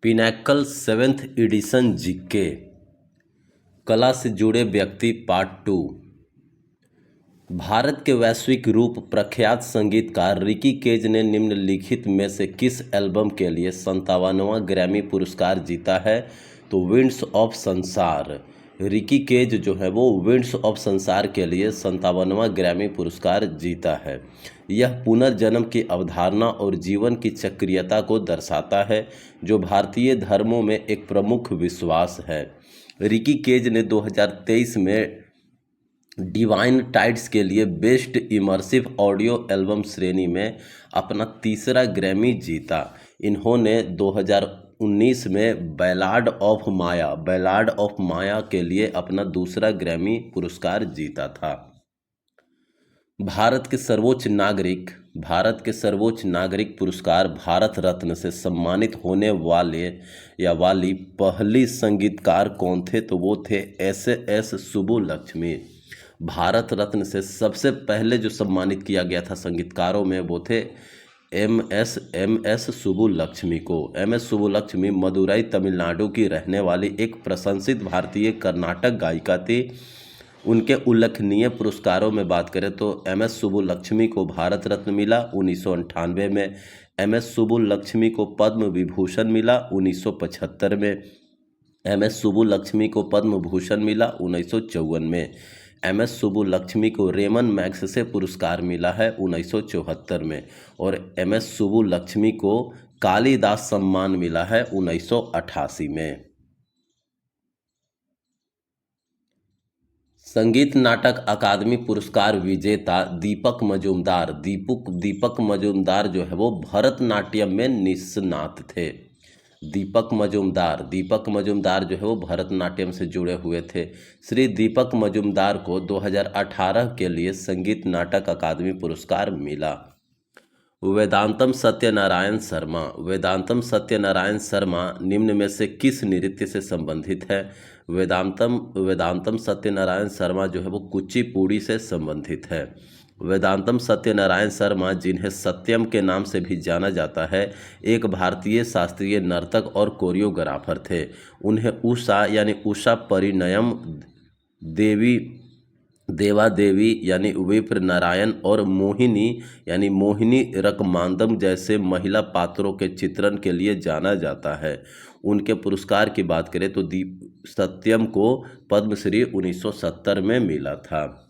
Pinnacle 7th addition GK कला से जुड़े व्यक्ति पार्ट 2। भारत के वैश्विक रूप प्रख्यात संगीतकार रिकी केज ने निम्नलिखित में से किस एल्बम के लिए 57वां ग्रैमी पुरस्कार जीता है? तो विंड्स ऑफ संसार। रिकी केज जो है वो विंड्स ऑफ संसार के लिए 57वां ग्रैमी पुरस्कार जीता है। यह पुनर्जन्म की अवधारणा और जीवन की चक्रीयता को दर्शाता है, जो भारतीय धर्मों में एक प्रमुख विश्वास है। रिकी केज ने 2023 में डिवाइन टाइड्स के लिए बेस्ट इमर्सिव ऑडियो एल्बम श्रेणी में अपना तीसरा ग्रैमी जीता। इन्होंने 2019 में बैलाड ऑफ माया के लिए अपना दूसरा ग्रैमी पुरस्कार जीता था। भारत के सर्वोच्च नागरिक पुरस्कार भारत रत्न से सम्मानित होने वाली पहली संगीतकार कौन थे? तो वो थे एस सुब्बुलक्ष्मी। भारत रत्न से सबसे पहले जो सम्मानित किया गया था संगीतकारों में वो थे एम एस सुब्बुलक्ष्मी को। एम एस सुब्बुलक्ष्मी मदुरई तमिलनाडु की रहने वाली एक प्रशंसित भारतीय कर्नाटक गायिका थी। उनके उल्लेखनीय पुरस्कारों में बात करें तो एम एस सुब्बुलक्ष्मी को भारत रत्न मिला 1998 में, एम एस सुब्बुलक्ष्मी को पद्म विभूषण मिला 1975 में, एम एस सुब्बुलक्ष्मी को पद्म भूषण मिला 1954 में, एम एस सुब्बुलक्ष्मी को रेमन मैग्सेसे पुरस्कार मिला है 1974 में, और एम एस सुब्बुलक्ष्मी को कालिदास सम्मान मिला है 1988 में। संगीत नाटक अकादमी पुरस्कार विजेता दीपक मजूमदार जो है वो भरतनाट्यम में निष्णात थे। दीपक मजूमदार जो है वो भरतनाट्यम से जुड़े हुए थे। श्री दीपक मजूमदार को 2018 के लिए संगीत नाटक अकादमी पुरस्कार मिला। वेदांतम सत्यनारायण शर्मा निम्न में से किस नृत्य से संबंधित है? वेदांतम सत्यनारायण शर्मा जो है वो कुचिपुड़ी से संबंधित है। वेदांतम सत्यनारायण शर्मा, जिन्हें सत्यम के नाम से भी जाना जाता है, एक भारतीय शास्त्रीय नर्तक और कोरियोग्राफर थे। उन्हें उषा परिणयम, देवा देवी यानी विप्र नारायण और मोहिनी रकमांदम जैसे महिला पात्रों के चित्रण के लिए जाना जाता है। उनके पुरस्कार की बात करें तो सत्यम को पद्मश्री 1970 में मिला था।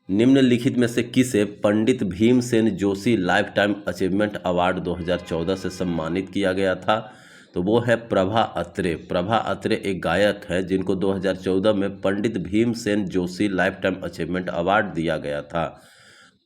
निम्नलिखित में से किसे Pandit Bhimsen Joshi lifetime achievement award 2014 से सम्मानित किया गया था? तो वो है प्रभा अत्रे एक गायक है जिनको 2014 में Pandit Bhimsen Joshi lifetime achievement award दिया गया था।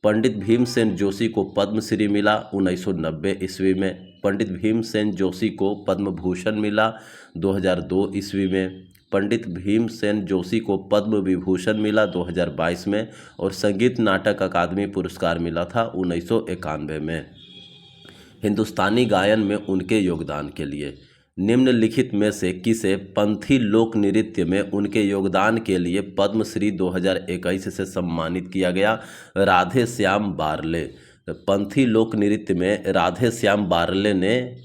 पंडित भीमसेन जोशी को पद्मश्री मिला 1990 ईस्वी में। पंडित भीमसेन जोशी को पद्म भूषण मिला 2002 ईस्वी में। पंडित भीमसेन जोशी को पद्म विभूषण मिला 2022 में, और संगीत नाटक अकादमी पुरस्कार मिला था 1991 में। हिंदुस्तानी गायन में उनके योगदान के लिए निम्नलिखित में से किसे पंथी लोक नृत्य में उनके योगदान के लिए पद्मश्री 2021 से सम्मानित किया गया? राधे श्याम बारले। पंथी लोक नृत्य में राधे श्याम बारले ने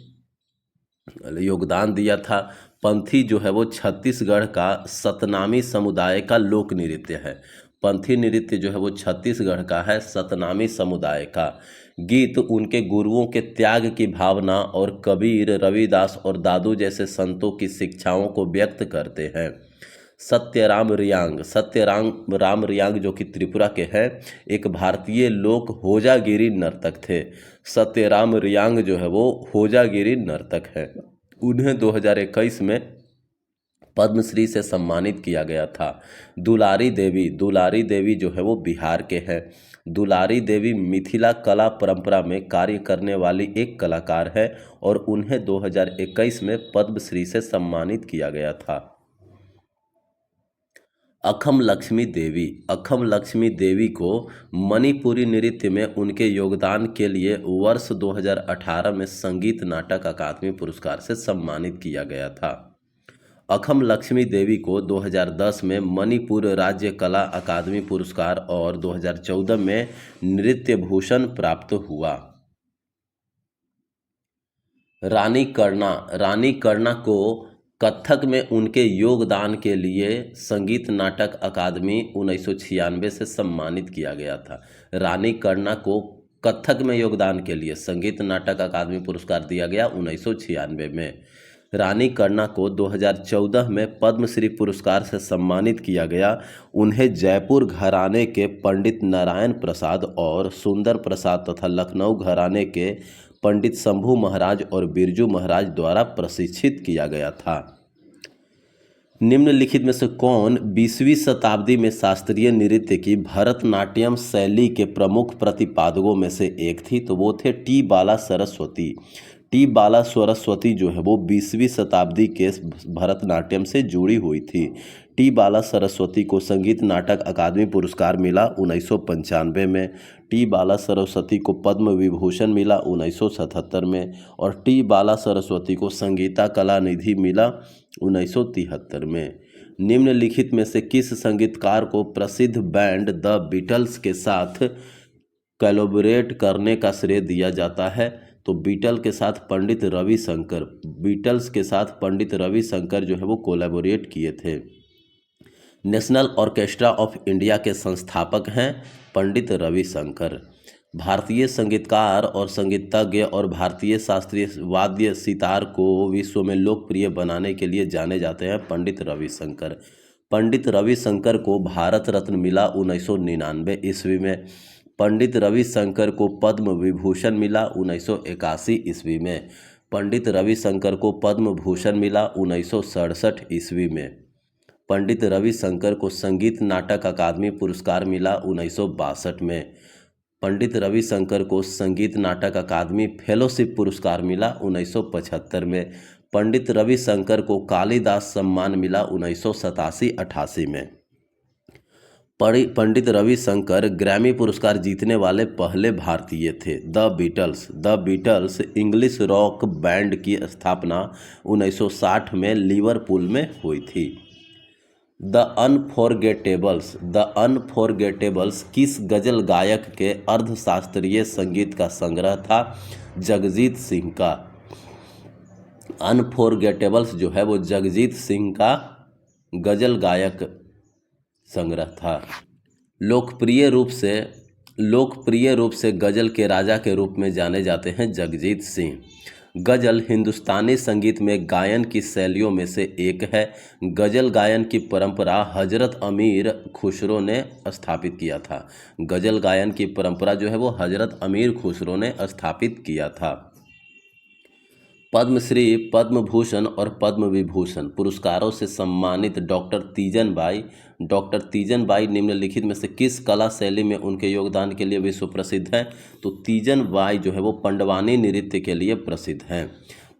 योगदान दिया था। पंथी जो है वो छत्तीसगढ़ का सतनामी समुदाय का लोक नृत्य है। पंथी नृत्य जो है वो छत्तीसगढ़ का है सतनामी समुदाय का। गीत उनके गुरुओं के त्याग की भावना और कबीर, रविदास और दादू जैसे संतों की शिक्षाओं को व्यक्त करते हैं। सत्यराम रियांग जो कि त्रिपुरा के हैं, एक भारतीय लोक होजागिरी नर्तक थे। सत्यराम रियांग जो है वो होजागिरी नर्तक है। उन्हें 2021 में पद्मश्री से सम्मानित किया गया था। दुलारी देवी जो है वो बिहार के हैं। दुलारी देवी मिथिला कला परंपरा में कार्य करने वाली एक कलाकार है और उन्हें 2021 में पद्मश्री से सम्मानित किया गया था। अखम लक्ष्मी देवी को मणिपुरी नृत्य में उनके योगदान के लिए वर्ष 2018 में संगीत नाटक अकादमी पुरस्कार से सम्मानित किया गया था। अखम लक्ष्मी देवी को 2010 में मणिपुर राज्य कला अकादमी पुरस्कार और 2014 में नृत्य भूषण प्राप्त हुआ। रानी कर्णा को कथक में उनके योगदान के लिए संगीत नाटक अकादमी 1996 से सम्मानित किया गया था। रानी कर्णा को कथक में योगदान के लिए संगीत नाटक अकादमी पुरस्कार दिया गया 1996 में। रानी कर्णा को 2014 में पद्मश्री पुरस्कार से सम्मानित किया गया। उन्हें जयपुर घराने के पंडित नारायण प्रसाद और सुंदर प्रसाद तथा लखनऊ घराने के पंडित शंभू महाराज और बिरजू महाराज द्वारा प्रशिक्षित किया गया था। निम्नलिखित में से कौन 20वीं शताब्दी में शास्त्रीय नृत्य की भरतनाट्यम शैली के प्रमुख प्रतिपादकों में से एक थी? तो वो थे टी बाला सरस्वती। टी बाला सरस्वती जो है वो 20वीं शताब्दी के भरतनाट्यम से जुड़ी हुई थी। टी बाला सरस्वती को संगीत नाटक अकादमी पुरस्कार मिला 1995 में। टी बाला सरस्वती को पद्म विभूषण मिला 1977 में और टी बाला सरस्वती को संगीता कला निधि मिला 1973 में। निम्नलिखित में से किस संगीतकार को प्रसिद्ध बैंड द बीटल्स के साथ कोलैबोरेट करने का श्रेय दिया जाता है? तो बीटल के साथ पंडित रविशंकर, बीटल्स के साथ पंडित रविशंकर जो है वो कोलैबोरेट किए थे। नेशनल ऑर्केस्ट्रा ऑफ इंडिया के संस्थापक हैं पंडित रविशंकर। भारतीय संगीतकार और संगीतज्ञ और भारतीय शास्त्रीय वाद्य सितार को विश्व में लोकप्रिय बनाने के लिए जाने जाते हैं पंडित रविशंकर। पंडित रविशंकर को भारत रत्न मिला 1999 ईस्वी में। पंडित रविशंकर को पद्म विभूषण मिला 1981 ईस्वी में। पंडित रविशंकर को पद्म भूषण मिला 1967 ईस्वी में। पंडित रविशंकर को संगीत नाटक अकादमी पुरस्कार मिला 1962 में। पंडित रविशंकर को संगीत नाटक अकादमी फेलोशिप पुरस्कार मिला 1975 में। पंडित रविशंकर को कालिदास सम्मान मिला 1987-88 में। पंडित रविशंकर ग्रैमी पुरस्कार जीतने वाले पहले भारतीय थे। The Beatles English rock band की स्थापना 1960 में लिवरपूल में हुई थी। द अनफॉरगेटेबल्स किस गजल गायक के अर्धशास्त्रीय संगीत का संग्रह था? जगजीत सिंह का। अनफॉरगेटेबल्स जो है वो जगजीत सिंह का गजल गायक संग्रह था। लोकप्रिय रूप से गजल के राजा के रूप में जाने जाते हैं जगजीत सिंह। गजल हिंदुस्तानी संगीत में गायन की शैलियों में से एक है। गजल गायन की परंपरा हजरत अमीर खुसरो ने स्थापित किया था। गजल गायन की परंपरा जो है वो हजरत अमीर खुसरो ने स्थापित किया था। पद्मश्री, पद्म भूषण और पद्म विभूषण पुरस्कारों से सम्मानित डॉक्टर तीजन बाई निम्नलिखित में से किस कला शैली में उनके योगदान के लिए विश्व प्रसिद्ध हैं? तो तीजन बाई जो है वो पंडवानी नृत्य के लिए प्रसिद्ध हैं।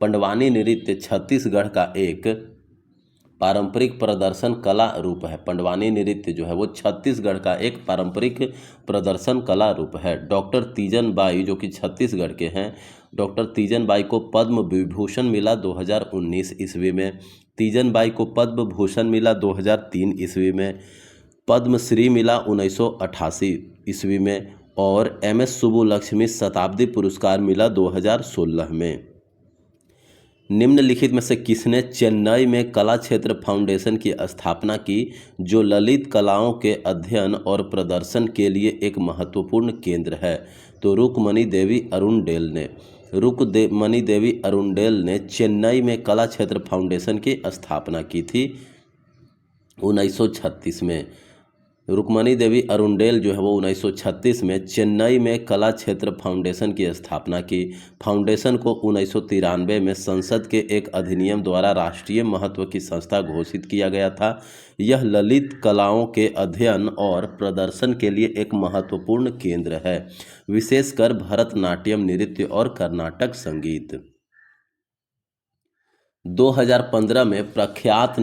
पंडवानी नृत्य छत्तीसगढ़ का एक पारंपरिक प्रदर्शन कला रूप है। पंडवानी नृत्य जो है वो छत्तीसगढ़ का एक पारंपरिक प्रदर्शन कला रूप है। डॉक्टर तीजन बाई जो कि छत्तीसगढ़ के हैं, डॉक्टर तीजन बाई को पद्म विभूषण मिला 2019 ईस्वी में। तीजन बाई को पद्म भूषण मिला 2003 ईस्वी में। पद्मश्री मिला 1988 ईस्वी में और MS सुब्बुलक्ष्मी शताब्दी पुरस्कार मिला 2016 में। निम्नलिखित में से किसने चेन्नई में कला क्षेत्र फाउंडेशन की स्थापना की, जो ललित कलाओं के अध्ययन और प्रदर्शन के लिए एक महत्वपूर्ण केंद्र है? तो रुक्मणी देवी अरुणडेल ने चेन्नई में कला क्षेत्र फाउंडेशन की स्थापना की थी 1936 में। रुक्मणी देवी अरुणडेल जो है वो 1936 में चेन्नई में कला क्षेत्र फाउंडेशन की स्थापना की। फाउंडेशन को 1993 में संसद के एक अधिनियम द्वारा राष्ट्रीय महत्व की संस्था घोषित किया गया था। यह ललित कलाओं के अध्ययन और प्रदर्शन के लिए एक महत्वपूर्ण केंद्र है, विशेषकर भरतनाट्यम नृत्य और कर्नाटक संगीत। 2015 में प्रख्यात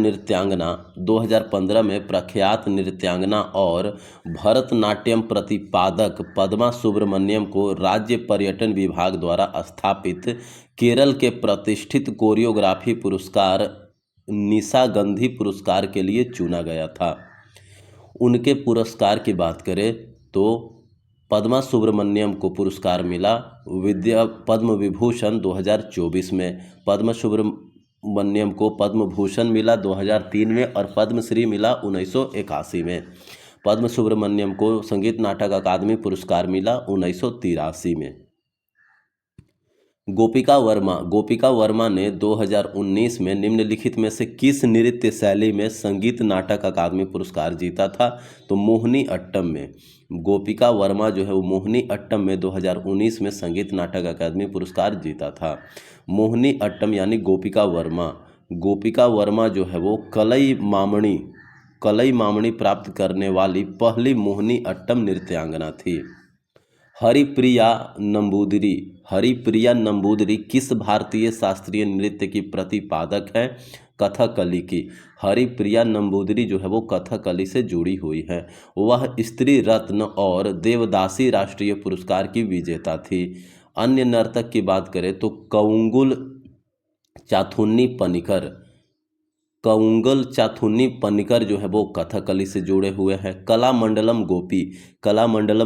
नृत्यांगना और भरतनाट्यम प्रतिपादक पद्मा सुब्रमण्यम को राज्य पर्यटन विभाग द्वारा स्थापित केरल के प्रतिष्ठित कोरियोग्राफी पुरस्कार निशागंधी पुरस्कार के लिए चुना गया था। उनके पुरस्कार की बात करें तो पद्मा सुब्रमण्यम को पुरस्कार मिला विद्या पद्म विभूषण 2024 में। पद्मा सुब्रमण्यम को पद्म भूषण मिला 2003 में और पद्मश्री मिला 1981 में। पद्म सुब्रमण्यम को संगीत नाटक अकादमी पुरस्कार मिला 1983 में। गोपिका वर्मा ने 2019 में निम्नलिखित में से किस नृत्य शैली में संगीत नाटक अकादमी पुरस्कार जीता था? तो मोहिनी अट्टम में। गोपिका वर्मा जो है वो मोहिनी अट्टम में 2019 में संगीत नाटक अकादमी पुरस्कार जीता था। मोहिनी अट्टम यानी गोपिका वर्मा जो है वो कलई मामणी प्राप्त करने वाली पहली मोहिनी अट्टम नृत्यांगना थी। हरिप्रिया नंबूदरी किस भारतीय शास्त्रीय नृत्य की प्रतिपादक है? कथकली की। हरिप्रिया नंबूदरी जो है वो कथकली से जुड़ी हुई है। वह स्त्री रत्न और देवदासी राष्ट्रीय पुरस्कार की विजेता थी। अन्य नर्तक की बात करें तो कउंगुल चाथुन्नी पनिकर जो है वो कथकली से जुड़े हुए हैं। कलामंडलम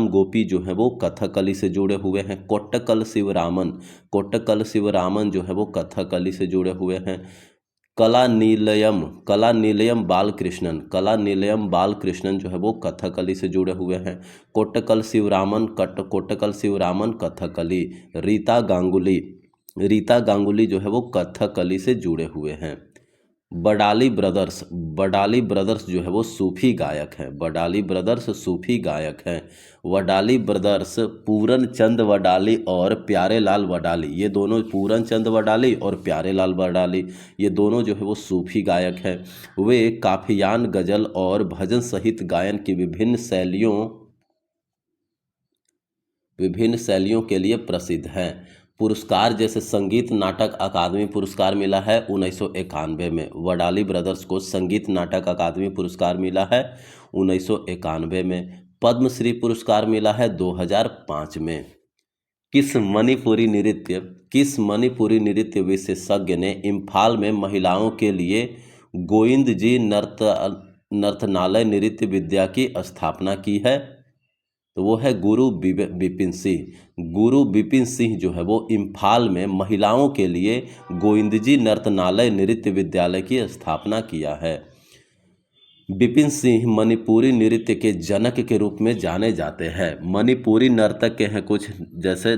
गोपी जो है वो कथकली से जुड़े हुए हैं। कोट्टकल शिवरामन जो है वो कथकली से जुड़े हुए हैं। कलानीलयम बालकृष्णन जो है वो कथकली से जुड़े हुए हैं। कोट्टकल शिवरामन कथकली। रीता गांगुली जो है वो कथकली से जुड़े हुए हैं। बडाली ब्रदर्स जो है वो सूफी गायक हैं। वडाली ब्रदर्स पूरन चंद वडाली और प्यारेलाल वडाली, ये दोनों पूरन चंद वडाली और प्यारेलाल वडाली ये दोनों जो है वो सूफी गायक हैं। वे काफियान, गजल और भजन सहित गायन की विभिन्न शैलियों के लिए प्रसिद्ध हैं। पुरस्कार जैसे संगीत नाटक अकादमी पुरस्कार मिला है 1991 में। वडाली ब्रदर्स को संगीत नाटक अकादमी पुरस्कार मिला है 1991 में। पद्मश्री पुरस्कार मिला है 2005 में। किस मणिपुरी नृत्य विशेषज्ञ ने इम्फाल में महिलाओं के लिए गोविंद जी नर्तनालय नृत्य विद्या की स्थापना की है? तो वो है गुरु विपिन सिंह जो है वो इम्फाल में महिलाओं के लिए गोविंद जी नर्तनालय नृत्य विद्यालय की स्थापना किया है। विपिन सिंह मणिपुरी नृत्य के जनक के रूप में जाने जाते हैं। मणिपुरी नर्तक के हैं कुछ, जैसे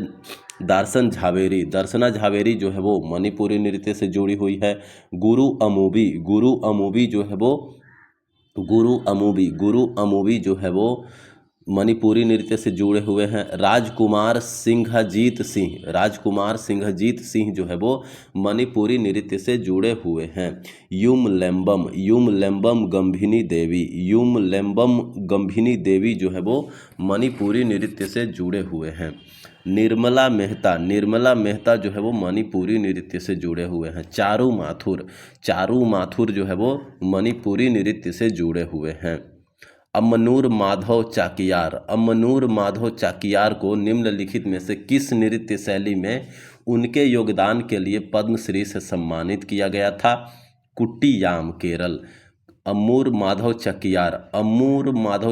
दर्शना झावेरी जो है वो मणिपुरी नृत्य से जुड़ी हुई है। गुरु अमूबी जो है वो मणिपुरी नृत्य से जुड़े हुए हैं। राजकुमार सिंघजीत सिंह जो है वो मणिपुरी नृत्य से जुड़े हुए हैं। यूमलेम्बम गंभिनी देवी जो है वो मणिपुरी नृत्य से जुड़े हुए हैं। निर्मला मेहता जो है वो मणिपुरी नृत्य से जुड़े हुए हैं। चारू माथुर जो है वो मणिपुरी नृत्य से जुड़े हुए हैं। अमनूर माधव चाकियार को निम्नलिखित में से किस नृत्य शैली में उनके योगदान के लिए पद्मश्री से सम्मानित किया गया था? कुट्टियाम, केरल। अमूर माधव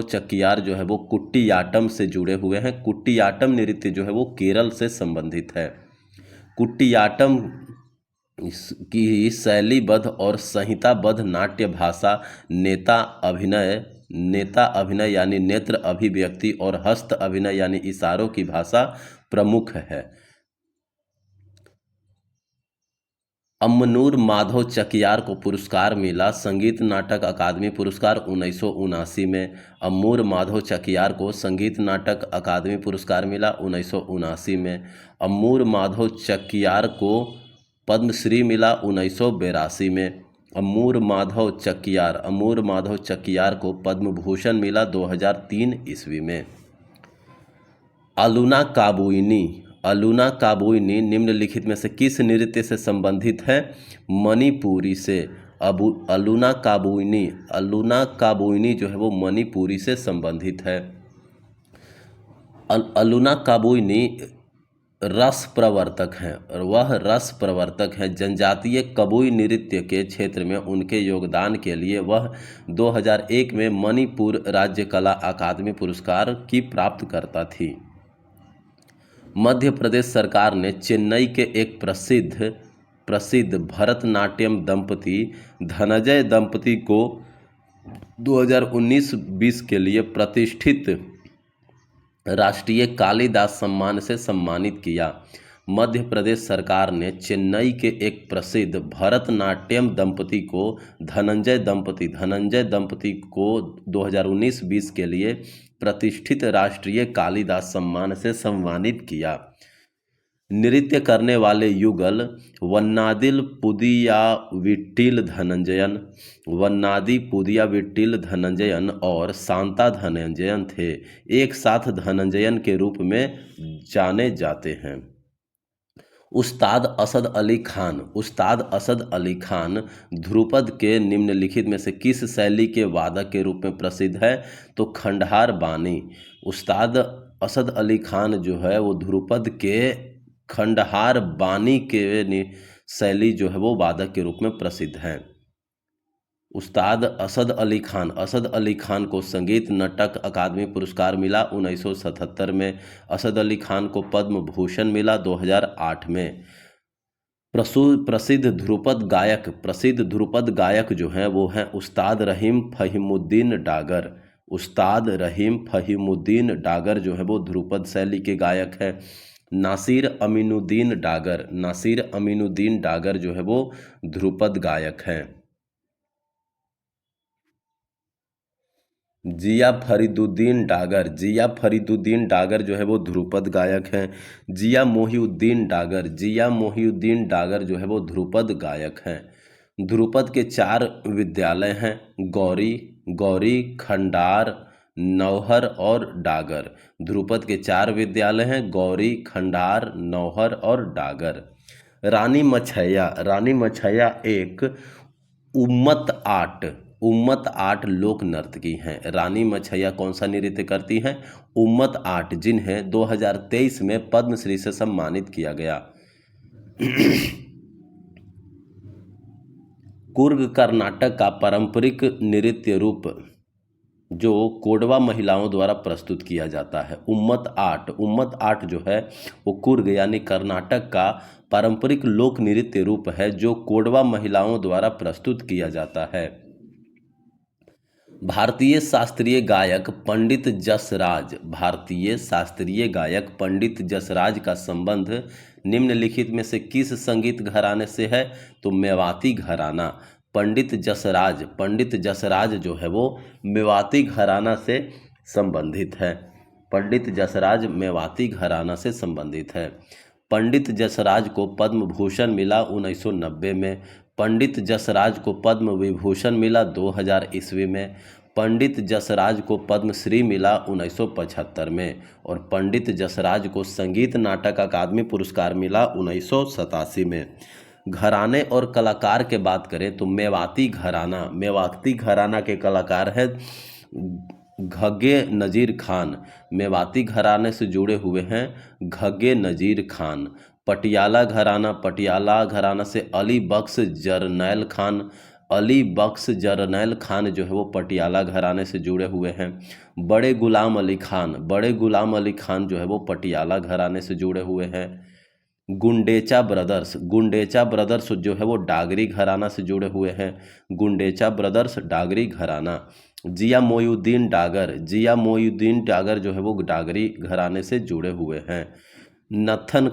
चकियार जो है वो कुट्टियाटम से जुड़े हुए हैं। कुट्टियाटम नृत्य जो है वो केरल से संबंधित है। कुट्टियाटम की शैलीबद्ध और संहिताबद्ध नाट्य भाषा नेता अभिनय यानी नेत्र अभिव्यक्ति और हस्त अभिनय यानी इशारों की भाषा प्रमुख है। अमनूर माधव चकियार को पुरस्कार मिला संगीत नाटक अकादमी पुरस्कार 1979 में। अमूर माधव चकियार को संगीत नाटक अकादमी पुरस्कार मिला 1979 में। अमूर माधव चकियार को पद्मश्री मिला 1982 में। अमूर माधव चकियार को पद्म भूषण मिला 2003 ईस्वी में। अलूना काबुइनी निम्नलिखित में से किस नृत्य से संबंधित है? मणिपुरी से। अलूना काबुइनी जो है वो मणिपुरी से संबंधित है। अलूना काबुइनी रस प्रवर्तक हैं और वह रस प्रवर्तक हैं। जनजातीय कबुई नृत्य के क्षेत्र में उनके योगदान के लिए वह 2001 में मणिपुर राज्य कला अकादमी पुरस्कार की प्राप्त करता थी। मध्य प्रदेश सरकार ने चेन्नई के एक प्रसिद्ध प्रसिद्ध भरतनाट्यम दंपति धनंजय दंपति को 2019-20 के लिए प्रतिष्ठित राष्ट्रीय कालिदास सम्मान से सम्मानित किया। मध्य प्रदेश सरकार ने चेन्नई के एक प्रसिद्ध भरतनाट्यम दंपति को धनंजय दंपति को 2019-20 के लिए प्रतिष्ठित राष्ट्रीय कालिदास सम्मान से सम्मानित किया। नृत्य करने वाले युगल वन्नादिल पुदियाविट्टिल धनंजयन और शांता धनंजयन थे। एक साथ धनंजयन के रूप में जाने जाते हैं। उस्ताद असद अली खान ध्रुपद के निम्नलिखित में से किस शैली के वादक के रूप में प्रसिद्ध है? तो खंडहार बानी। उस्ताद असद अली खान जो है वो ध्रुपद के खंडहार बानी के शैली जो है वो वादक के रूप में प्रसिद्ध है। उस्ताद असद अली खान को संगीत नाटक अकादमी पुरस्कार मिला 1977 में। असद अली खान को पद्म भूषण मिला 2008 में। प्रसिद्ध ध्रुपद गायक जो हैं वो हैं उस्ताद रहीम फ़हीमुद्दीन डागर जो है वो ध्रुपद शैली के गायक है। नासिर अमीनुद्दीन डागर जो है वो ध्रुपद गायक हैं। जिया फरीदुद्दीन डागर जो है वो ध्रुपद गायक हैं। जिया मोहिउद्दीन डागर जो है वो ध्रुपद गायक हैं। ध्रुपद के 4 विद्यालय हैं, गौरी, खंडार, नौहर और डागर। ध्रुपद के 4 विद्यालय हैं, गौरी, खंडार, नौहर और डागर। रानी मछैया एक उम्मत आट लोक नर्तकी हैं। रानी मछैया कौन सा नृत्य करती हैं? उम्मत आट, जिन्हें 2023 में पद्मश्री से सम्मानित किया गया। कुर्ग कर्नाटक का पारंपरिक नृत्य रूप जो कोडवा महिलाओं द्वारा प्रस्तुत किया जाता है। उम्मत आट जो है वो कुर्ग यानी कर्नाटक का पारंपरिक लोक नृत्य रूप है जो कोडवा महिलाओं द्वारा प्रस्तुत किया जाता है। भारतीय शास्त्रीय गायक पंडित जसराज का संबंध निम्नलिखित में से किस संगीत घराने से है? तो मेवाती घराना। पंडित जसराज जो है वो मेवाती घराना से संबंधित है। पंडित जसराज को पद्म भूषण मिला 1990 में। पंडित जसराज को पद्म विभूषण मिला 2000 ईस्वी में। पंडित जसराज को पद्मश्री मिला 1975 में। और पंडित जसराज को संगीत नाटक अकादमी पुरस्कार मिला 1987 में। घराने और कलाकार के बात करें तो मेवाती घराना के कलाकार हैं घग्गे नज़ीर खान। मेवाती घराने से जुड़े हुए हैं घग्गे नज़ीर खान। पटियाला घराना से अली बख्श जरनैल खान जो है वो पटियाला घराने से जुड़े हुए हैं। बड़े गुलाम अली खान जो है वो पटियाला घराने से जुड़े हुए हैं। गुंडेचा ब्रदर्स जो है वो डागरी घराना से जुड़े हुए हैं। गुंडेचा ब्रदर्स डागरी घराना। जिया मोहिउद्दीन डागर जो है वो डागरी घराने से जुड़े हुए हैं। नत्थन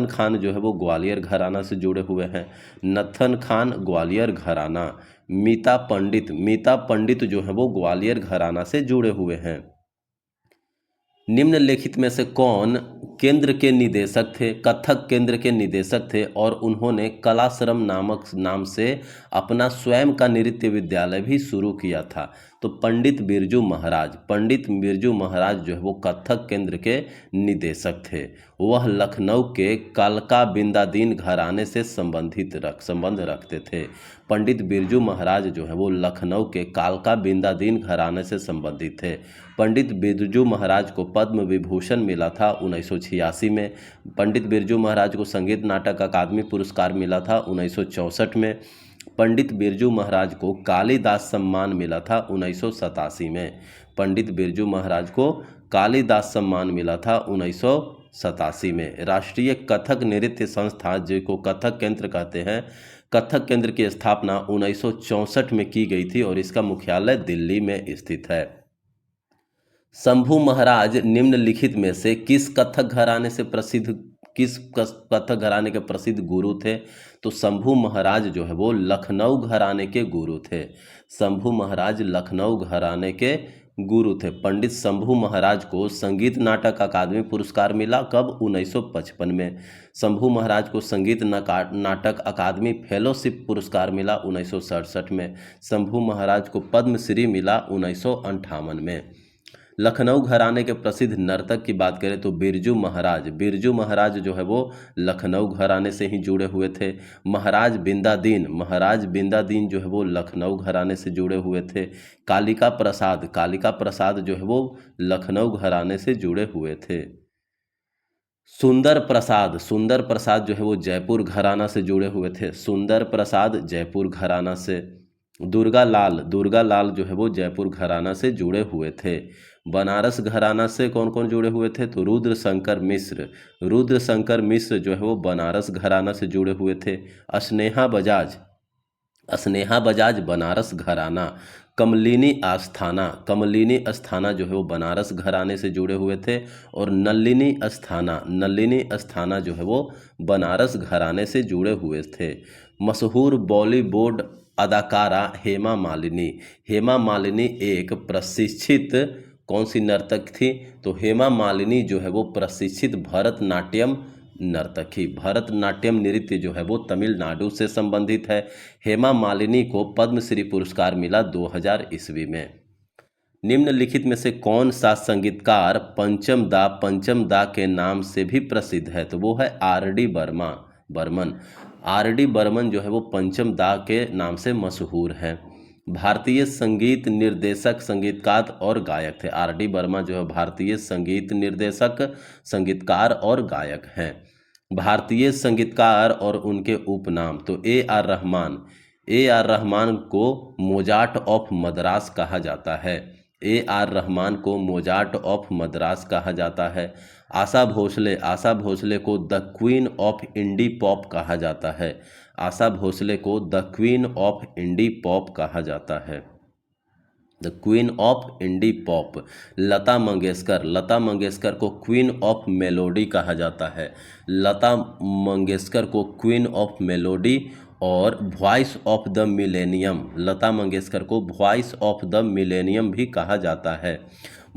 खान जो है वो ग्वालियर घराना से जुड़े हुए हैं। नत्थन खान ग्वालियर घराना। मीता पंडित जो है वो ग्वालियर घराना से जुड़े हुए हैं। निम्नलिखित में से कौन कथक केंद्र के निदेशक थे और उन्होंने कलाश्रम नाम से अपना स्वयं का नृत्य विद्यालय भी शुरू किया था? तो पंडित बिरजू महाराज जो है वो कथक केंद्र के निदेशक थे। वह लखनऊ के कालका बिंदादीन घराने से संबंध रखते थे। पंडित बिरजू महाराज जो है वो लखनऊ के कालका बिंदादीन घराने से संबंधित थे। पंडित बिरजू महाराज को पद्म विभूषण मिला था 1986 में। पंडित बिरजू महाराज को संगीत नाटक अकादमी पुरस्कार मिला था 1964 में। पंडित बिरजू महाराज को कालिदास सम्मान मिला था 1987 में। पंडित बिरजू महाराज को कालिदास सम्मान मिला था 1987 में। राष्ट्रीय कथक नृत्य संस्था, जिसको कथक केंद्र कहते हैं, कथक केंद्र की स्थापना 1964 में की गई थी और इसका मुख्यालय दिल्ली में स्थित है। शंभू महाराज निम्नलिखित में से किस कथक घराने के प्रसिद्ध गुरु थे? तो शंभू महाराज जो है वो लखनऊ घराने के गुरु थे। शंभू महाराज लखनऊ घराने के गुरु थे। पंडित शंभू महाराज को संगीत नाटक अकादमी पुरस्कार मिला कब? 1955 में। शंभू महाराज को संगीत नाटक अकादमी फेलोशिप पुरस्कार मिला 1967 में। शंभू महाराज को पद्मश्री मिला 1958 में। लखनऊ घराने के प्रसिद्ध नर्तक की बात करें तो बिरजू महाराज जो है वो लखनऊ घराने से ही जुड़े हुए थे। महाराज बिंदादीन जो है वो लखनऊ घराने से जुड़े हुए थे। कालिका प्रसाद जो है वो लखनऊ घराने से जुड़े हुए थे। सुंदर प्रसाद जो है वो जयपुर घराना से जुड़े हुए थे। सुंदर प्रसाद जयपुर घराना से। दुर्गा लाल जो है वो जयपुर घराना से जुड़े हुए थे। बनारस घराना से कौन कौन जुड़े हुए थे? तो रुद्र शंकर मिश्र जो है वो बनारस घराना से जुड़े हुए थे। स्नेहा बजाज बनारस घराना। कमलिनी अस्थाना जो है वो बनारस घराने से जुड़े हुए थे। और नलिनी अस्थाना जो है वो बनारस घराने से जुड़े हुए थे। मशहूर बॉलीवुड अदाकारा हेमा मालिनी एक प्रशिक्षित कौन सी नर्तक थी? तो हेमा मालिनी जो है वो प्रशिक्षित भरतनाट्यम नृत्य जो है वो तमिलनाडु से संबंधित है। हेमा मालिनी को पद्मश्री पुरस्कार मिला 2000 ईस्वी में। निम्नलिखित में से कौन सा संगीतकार पंचम दा के नाम से भी प्रसिद्ध है? तो वो है आर.डी. बर्मन। आर.डी. बर्मन जो है वो पंचम दा के नाम से मशहूर है। भारतीय संगीत निर्देशक, संगीतकार और गायक थे। आर.डी. बर्मन जो है भारतीय संगीत निर्देशक, संगीतकार और गायक हैं। भारतीय संगीतकार और उनके उपनाम, तो ए.आर. रहमान को मोजार्ट ऑफ मद्रास कहा जाता है। ए.आर. रहमान को मोजार्ट ऑफ मद्रास कहा जाता है। आशा भोसले को the queen of indie pop कहा जाता है। आशा भोसले को the queen of indie pop कहा जाता है। The queen of indie pop. Lata Mangeshkar को क्वीन ऑफ मेलोडी कहा जाता है। लता मंगेशकर को क्वीन ऑफ मेलोडी और वॉइस ऑफ द मिलेनियम, लता मंगेशकर को वॉइस ऑफ द मिलेनियम भी कहा जाता है।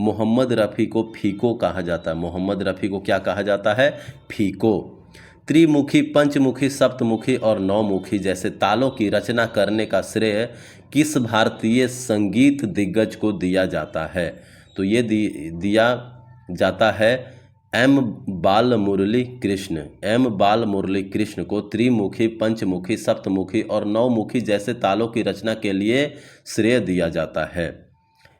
मोहम्मद रफ़ी को फीको कहा जाता है। मोहम्मद रफ़ी को क्या कहा जाता है? फीको। त्रिमुखी, पंचमुखी, सप्तमुखी और नौमुखी जैसे तालों की रचना करने का श्रेय किस भारतीय संगीत दिग्गज को दिया जाता है? तो ये दिया जाता है एम बालमुरली कृष्ण को त्रिमुखी, पंचमुखी, सप्तमुखी और नौमुखी जैसे तालों की रचना के लिए श्रेय दिया जाता है।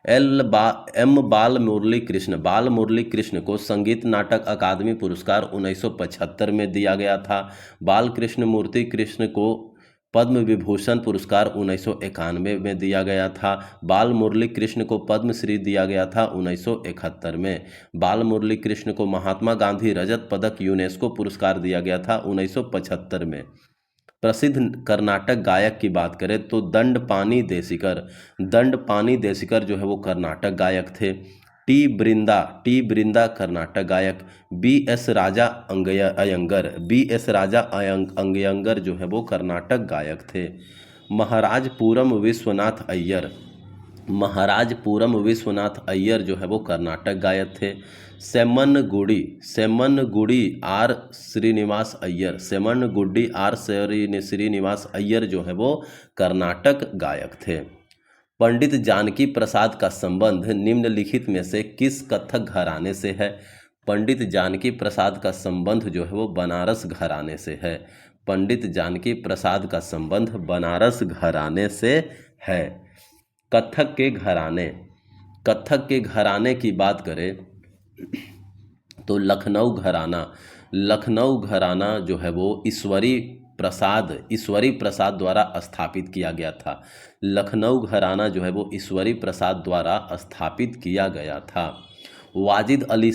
एम बालमुरली कृष्ण को संगीत नाटक अकादमी पुरस्कार 1975 में दिया गया था। बालकृष्ण मूर्ति कृष्ण को पद्म विभूषण पुरस्कार 1991 में दिया गया था। बाल मुरली कृष्ण को पद्मश्री दिया गया था 1971 में। बाल मुरली कृष्ण को महात्मा गांधी रजत पदक यूनेस्को पुरस्कार दिया गया था 1975 में। प्रसिद्ध कर्नाटक गायक की बात करें तो दंडपानी देशिकर जो है वो कर्नाटक गायक थे। टी बृंदा कर्नाटक गायक। बी.एस. राजा अयंगर जो है वो कर्नाटक गायक थे। महाराज पूरम विश्वनाथ अय्यर जो है वो कर्नाटक गायक थे। सेमन गुडी आर श्रीनिवास अय्यर जो है वो कर्नाटक गायक थे। पंडित जानकी प्रसाद का संबंध निम्नलिखित में से किस कथक घराने से है? पंडित जानकी प्रसाद का संबंध जो है वो बनारस घराने से है। पंडित जानकी प्रसाद का संबंध बनारस घराने से है। कथक के घराने की बात करें तो लखनऊ घराना जो है वो ईश्वरी प्रसाद द्वारा स्थापित किया गया था। लखनऊ घराना जो है वो ईश्वरी प्रसाद द्वारा स्थापित किया गया था। वाजिद अली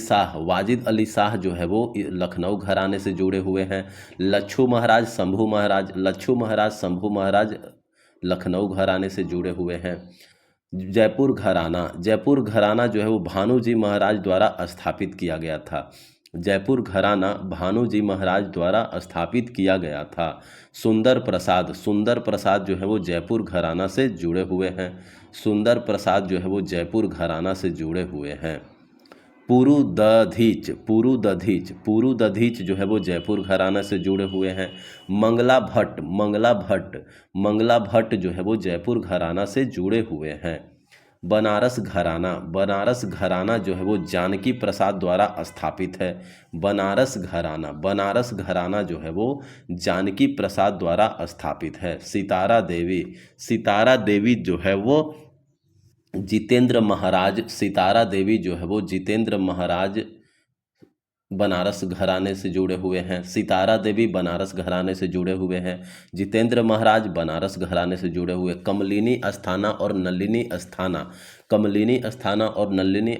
शाह जो है वो लखनऊ घराने से जुड़े हुए हैं। लच्छू महाराज, शंभू महाराज लखनऊ घराने से जुड़े हुए हैं। जयपुर घराना जो है वो भानु जी महाराज द्वारा स्थापित किया गया था। जयपुर घराना भानु जी महाराज द्वारा स्थापित किया गया था। सुंदर प्रसाद जो है वो जयपुर घराना से जुड़े हुए हैं। सुंदर प्रसाद जो है वो जयपुर घराना से जुड़े हुए हैं। पुरुदधीच जो है वो जयपुर घराना से जुड़े हुए हैं। मंगला भट्ट जो है वो जयपुर घराना से जुड़े हुए हैं। बनारस घराना जो है वो जानकी प्रसाद द्वारा स्थापित है। बनारस घराना जो है वो जानकी प्रसाद द्वारा स्थापित है। सितारा देवी जो है वो जितेंद्र महाराज बनारस घराने से जुड़े हुए हैं। सितारा देवी बनारस घराने से जुड़े हुए हैं। जितेंद्र महाराज बनारस घराने से जुड़े हुए। कमलिनी अस्थाना और नलिनी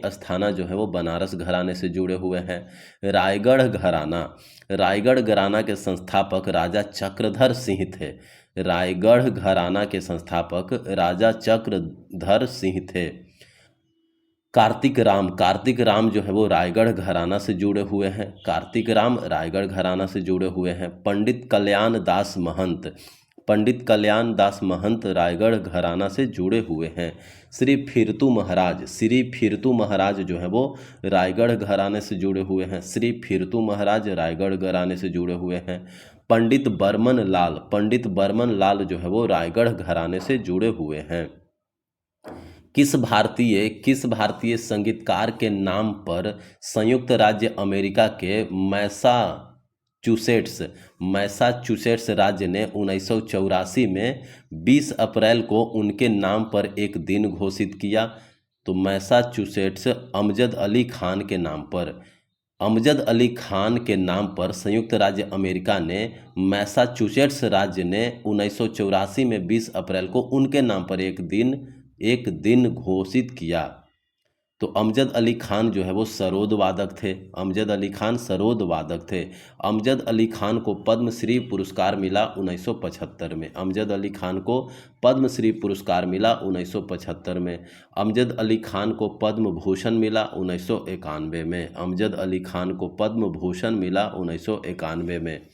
अस्थाना जो है वो बनारस घराने से जुड़े हुए हैं। रायगढ़ घराना के संस्थापक राजा चक्रधर सिंह थे। रायगढ़ घराना के संस्थापक राजा चक्रधर सिंह थे। कार्तिक राम जो है वो रायगढ़ घराना से जुड़े हुए हैं। कार्तिक राम रायगढ़ घराना से जुड़े हुए हैं। पंडित कल्याण दास महंत रायगढ़ घराना से जुड़े हुए हैं। श्री फिरतू महाराज जो है वो रायगढ़ घराने से जुड़े हुए हैं। श्री फिरतू महाराज रायगढ़ घराने से जुड़े हुए हैं। पंडित बर्मन लाल जो है वो रायगढ़ घराने से जुड़े हुए हैं। किस भारतीय संगीतकार के नाम पर संयुक्त राज्य अमेरिका के मैसाचुसेट्स राज्य ने 1984 में 20 अप्रैल को उनके नाम पर एक दिन घोषित किया? तो मैसाचुसेट्स अमजद अली खान के नाम पर संयुक्त राज्य अमेरिका ने मैसाचुसेट्स राज्य ने 1984 में 20 अप्रैल को उनके नाम पर एक दिन घोषित किया। तो अमजद अली खान जो है वो सरोद वादक थे। अमजद अली खान को पद्मश्री पुरस्कार मिला 1975 में। अमजद अली खान को पद्मश्री पुरस्कार मिला 1975 में। अमजद अली खान को पद्म भूषण मिला 1991 में। अमजद अली खान को पद्म भूषण मिला 1991 में।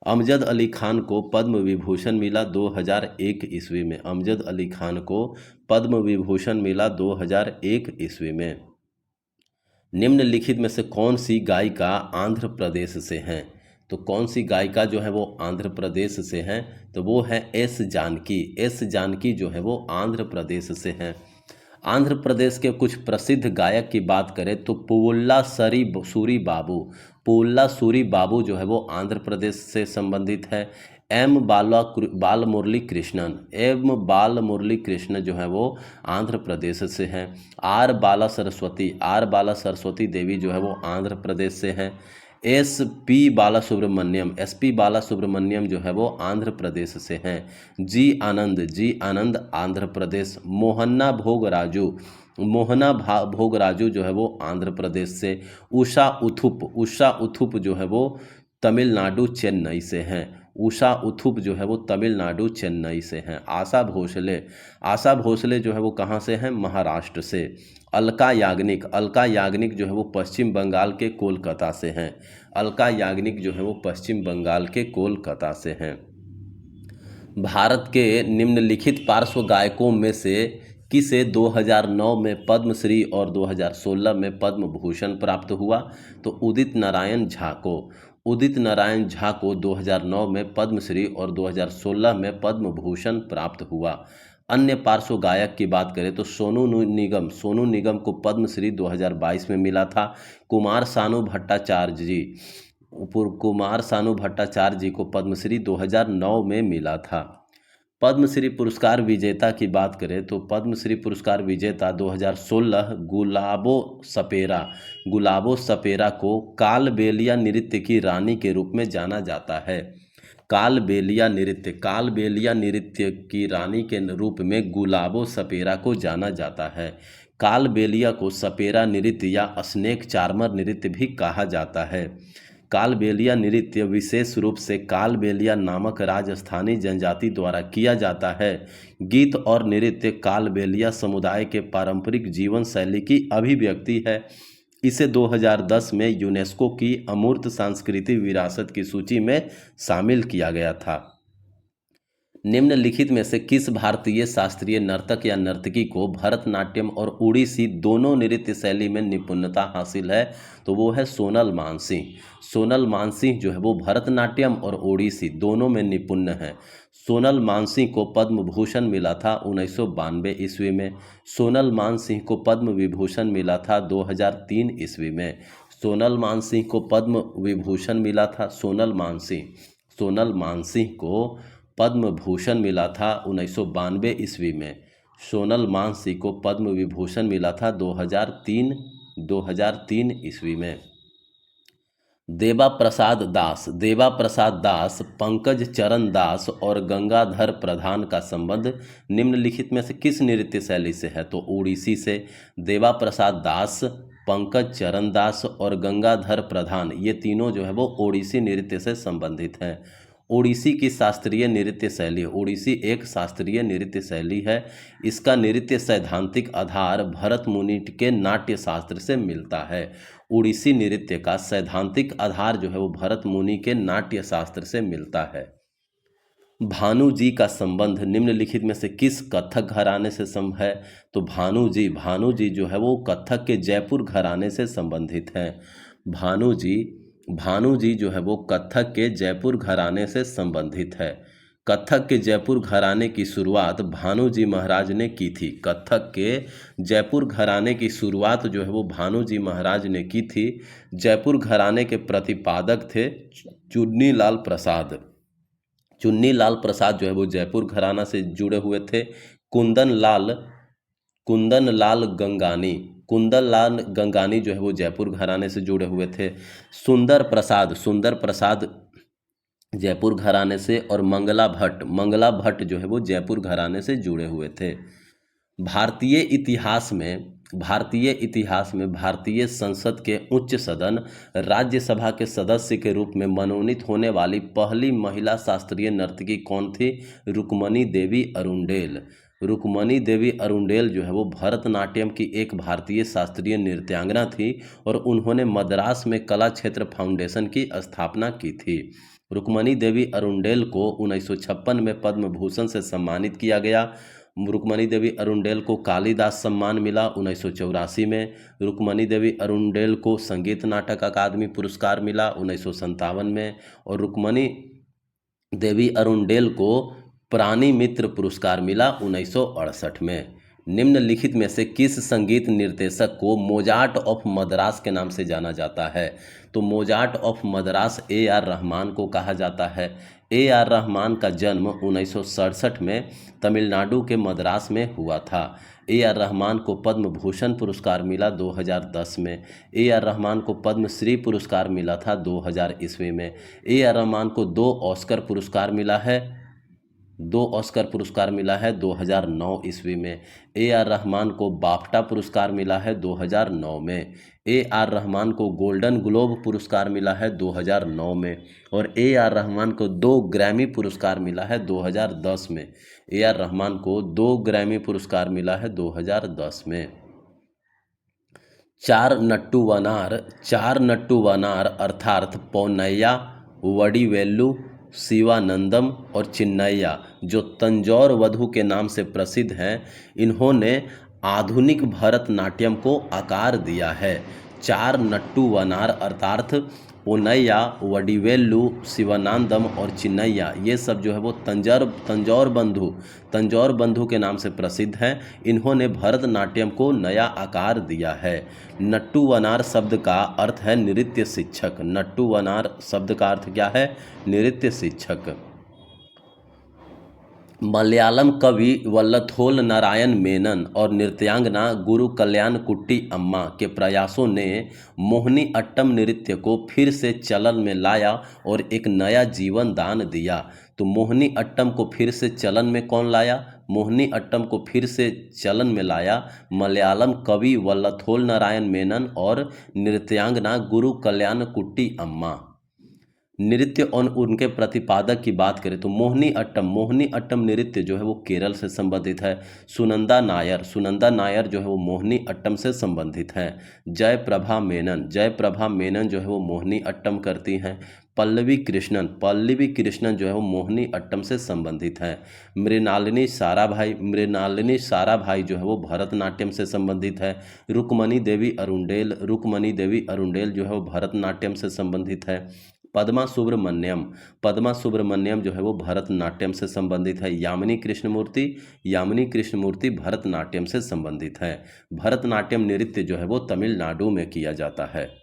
अमजद अली खान को पद्म विभूषण मिला 2001 ईस्वी में। अमजद अली खान को पद्म विभूषण मिला 2001 ईस्वी में। निम्नलिखित में से कौन सी गायिका आंध्र प्रदेश से हैं? तो कौन सी गायिका जो है वो आंध्र प्रदेश से हैं? तो वो है एस जानकी जो है वो आंध्र प्रदेश से हैं। आंध्र प्रदेश के कुछ प्रसिद्ध गायक की बात करें तो पुल्ला सूरी बाबू जो है वो आंध्र प्रदेश से संबंधित है। एम बाल मुरली कृष्ण जो है वो आंध्र प्रदेश से हैं। आर बाला सरस्वती देवी जो है वो आंध्र प्रदेश से हैं। एस पी बाला सुब्रमण्यम जो है वो आंध्र प्रदेश से हैं। जी आनंद आंध्र प्रदेश। मोहना भोगराजू जो है वो आंध्र प्रदेश से। उषा उथुप जो है वो तमिलनाडु चेन्नई से हैं। उषा उथुप जो है वो तमिलनाडु चेन्नई से हैं। आशा भोसले जो है वो कहाँ से हैं? महाराष्ट्र से। अलका याग्निक जो है वो पश्चिम बंगाल के कोलकाता से हैं। अलका याग्निक जो है वो पश्चिम बंगाल के कोलकाता से हैं। भारत के निम्नलिखित पार्श्व गायकों में से किसे 2009 में पद्मश्री और 2016 में पद्म भूषण प्राप्त हुआ? तो उदित नारायण झा को 2009 में पद्मश्री और 2016 में पद्म भूषण प्राप्त हुआ। अन्य पार्श्व गायक की बात करें तो सोनू निगम को पद्मश्री 2022 में मिला था। कुमार सानू भट्टाचार्य जी को पद्मश्री 2009 में मिला था। पद्मश्री पुरस्कार विजेता की बात करें तो पद्मश्री पुरस्कार विजेता 2016 गुलाबो सपेरा को कालबेलिया नृत्य की रानी के रूप में जाना जाता है। कालबेलिया नृत्य की रानी के रूप में गुलाबो सपेरा को जाना जाता है। कालबेलिया को सपेरा नृत्य या स्नेक चार्मर नृत्य भी कहा जाता है। कालबेलिया नृत्य विशेष रूप से कालबेलिया नामक राजस्थानी जनजाति द्वारा किया जाता है। गीत और नृत्य कालबेलिया समुदाय के पारंपरिक जीवन शैली की अभिव्यक्ति है। इसे 2010 में यूनेस्को की अमूर्त सांस्कृतिक विरासत की सूची में शामिल किया गया था। निम्नलिखित में से किस भारतीय शास्त्रीय नर्तक या नर्तकी को भरतनाट्यम और ओडिसी दोनों नृत्य शैली में निपुणता हासिल है? तो वो है सोनल मानसिंह। सोनल मानसिंह जो है वो भरतनाट्यम और ओडिसी दोनों में निपुण है। सोनल मानसिंह को पद्म भूषण मिला था 1992 ईस्वी में। सोनल मानसिंह को पद्म विभूषण मिला था 2003 ईस्वी में। सोनल मानसिंह को पद्म विभूषण मिला था सोनल मानसिंह को पद्म भूषण मिला था 1992 ईस्वी में। सोनल मानसिंह को पद्म विभूषण मिला था 2003 ईस्वी में। देवा प्रसाद दास, पंकज चरण दास और गंगाधर प्रधान का संबंध निम्नलिखित में से किस नृत्य शैली से है? तो ओडिसी से। देवा प्रसाद दास, पंकज चरण दास और गंगाधर प्रधान ये तीनों जो है वो ओडिसी नृत्य से संबंधित हैं। ओडिसी की शास्त्रीय नृत्य शैली, ओडिसी एक शास्त्रीय नृत्य शैली है। इसका नृत्य सैद्धांतिक आधार भरत मुनि के नाट्य शास्त्र से मिलता है। ओडिसी नृत्य का सैद्धांतिक आधार जो है वो भरत मुनि के नाट्य शास्त्र से मिलता है। भानु जी का संबंध निम्नलिखित में से किस कथक घराने से है? तो भानु जी जो है वो कथक के जयपुर घराने से संबंधित हैं। भानु जी जो है वो कथक के जयपुर घराने से संबंधित है। कथक के जयपुर घराने की शुरुआत भानु जी महाराज ने की थी। कथक के जयपुर घराने की शुरुआत जो है वो भानु जी महाराज ने की थी। जयपुर घराने के प्रतिपादक थे चुन्नी लाल प्रसाद जो है वो जयपुर घराना से जुड़े हुए थे। कुंदन लाल गंगानी जो है वो जयपुर घराने से जुड़े हुए थे। सुंदर प्रसाद जयपुर घराने से और मंगला भट्ट जो है वो जयपुर घराने से जुड़े हुए थे। भारतीय इतिहास में भारतीय संसद के उच्च सदन राज्यसभा के सदस्य के रूप में मनोनीत होने वाली पहली महिला शास्त्रीय नर्तकी कौन थी? रुक्मणी देवी अरुंडेल जो है वो भरतनाट्यम की एक भारतीय शास्त्रीय नृत्यांगना थी और उन्होंने मद्रास में कला क्षेत्र फाउंडेशन की स्थापना की थी। रुक्मणी देवी अरुंडेल को 1956 में पद्म भूषण से सम्मानित किया गया। रुक्मणी देवी अरुंडेल को कालिदास सम्मान मिला 1984 में। रुक्मणी देवी अरुंडेल को संगीत नाटक अकादमी पुरस्कार मिला 1957 में और रुक्मणी देवी अरुंडेल को प्राणी मित्र पुरस्कार मिला 1968 में। निम्नलिखित में से किस संगीत निर्देशक को मोजार्ट ऑफ मद्रास के नाम से जाना जाता है? तो Mozart of Madras AR Rahman को कहा जाता है। AR रहमान का जन्म 1967 में तमिलनाडु के मद्रास में हुआ था। AR रहमान को पद्म भूषण पुरस्कार मिला 2010 में। AR रहमान को पद्मश्री पुरस्कार मिला था 2000 ईस्वी में। AR रहमान को 2 ऑस्कर पुरस्कार मिला है 2009 ईस्वी में। AR रहमान को बाफ्टा पुरस्कार मिला है 2009 में। AR रहमान को गोल्डन ग्लोब पुरस्कार मिला है 2009 में और AR रहमान को 2 ग्रैमी पुरस्कार मिला है 2010 में। AR रहमान को 2 ग्रैमी पुरस्कार मिला है 2010 में। चार नट्टू वनार अर्थात पौनैया, वडिवेल्लु, शिवानंदम और चिन्नैया जो तंजौर वधू के नाम से प्रसिद्ध हैं, इन्होंने आधुनिक भरतनाट्यम को आकार दिया है। 4 नट्टू वनार अर्थात पोनैया, वडिवेल्लु, शिवानंदम और चिन्नैया ये सब जो है वो तंजौर बंधु के नाम से प्रसिद्ध हैं। इन्होंने भरतनाट्यम को नया आकार दिया है। नट्टू वनार शब्द का अर्थ है नृत्य शिक्षक। नट्टू वनार शब्द का अर्थ क्या है? नृत्य शिक्षक। मलयालम कवि वल्लथोल नारायण मेनन और नृत्यांगना गुरु कल्याण कुट्टी अम्मा के प्रयासों ने मोहिनी अट्टम नृत्य को फिर से चलन में लाया और एक नया जीवन दान दिया। तो मोहिनी अट्टम को फिर से चलन में कौन लाया? मोहिनी अट्टम को फिर से चलन में लाया मलयालम कवि वल्लथोल नारायण मेनन और नृत्यांगना गुरु कल्याणकुट्टी अम्मा। नृत्य और उनके प्रतिपादक की बात करें तो मोहिनी अट्टम नृत्य जो है वो केरल से संबंधित है। सुनंदा नायर जो है वो मोहिनी अट्टम से संबंधित है। जयप्रभा मेनन जो है वो मोहिनी अट्टम करती हैं। पल्लवी कृष्णन जो है वो मोहिनी अट्टम से संबंधित है। मृणालिनी साराभाई जो है वो भरतनाट्यम से संबंधित है। रुक्मणी देवी अरुंडेल जो है वो भरतनाट्यम से संबंधित है। पद्मा सुब्रमण्यम जो है वो भरतनाट्यम से संबंधित है। यामिनी कृष्णमूर्ति भरतनाट्यम से संबंधित है। भरतनाट्यम नृत्य जो है वो तमिलनाडु में किया जाता है।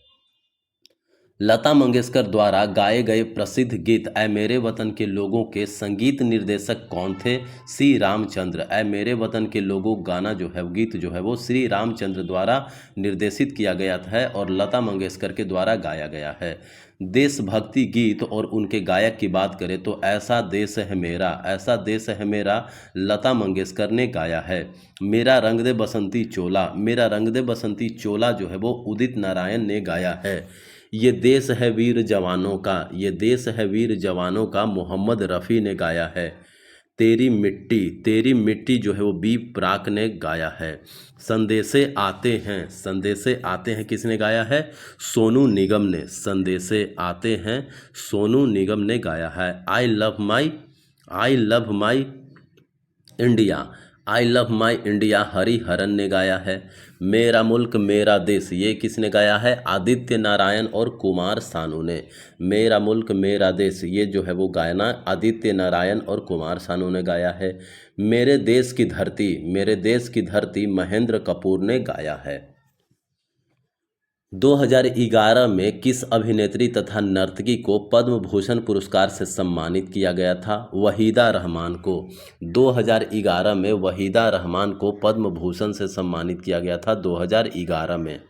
लता मंगेशकर द्वारा गाए गए प्रसिद्ध गीत ऐ मेरे वतन के लोगों के संगीत निर्देशक कौन थे? श्री रामचंद्र। ऐ मेरे वतन के लोगों गाना जो है गीत जो है वो श्री रामचंद्र द्वारा निर्देशित किया गया है और लता मंगेशकर के द्वारा गाया गया है। देशभक्ति गीत और उनके गायक की बात करें तो ऐसा देश है मेरा लता मंगेशकर ने गाया है। मेरा रंग दे बसंती चोला जो है वो उदित नारायण ने गाया है। ये देश है वीर जवानों का मोहम्मद रफ़ी ने गाया है। तेरी मिट्टी जो है वो बी प्राक ने गाया है। संदेशे आते हैं किसने गाया है? सोनू निगम ने। संदेशे आते हैं सोनू निगम ने गाया है। I love my India Hariharan ने गाया है। मेरा मुल्क मेरा देश ये किसने गाया है? आदित्य नारायण और कुमार सानू ने। मेरा मुल्क मेरा देश ये जो है वो गाना आदित्य नारायण और कुमार सानू ने गाया है। मेरे देश की धरती महेंद्र कपूर ने गाया है। 2011 में किस अभिनेत्री तथा नर्तकी को पद्म भूषण पुरस्कार से सम्मानित किया गया था? वहीदा रहमान को। 2011 में वहीदा रहमान को पद्म भूषण से सम्मानित किया गया था 2011 में।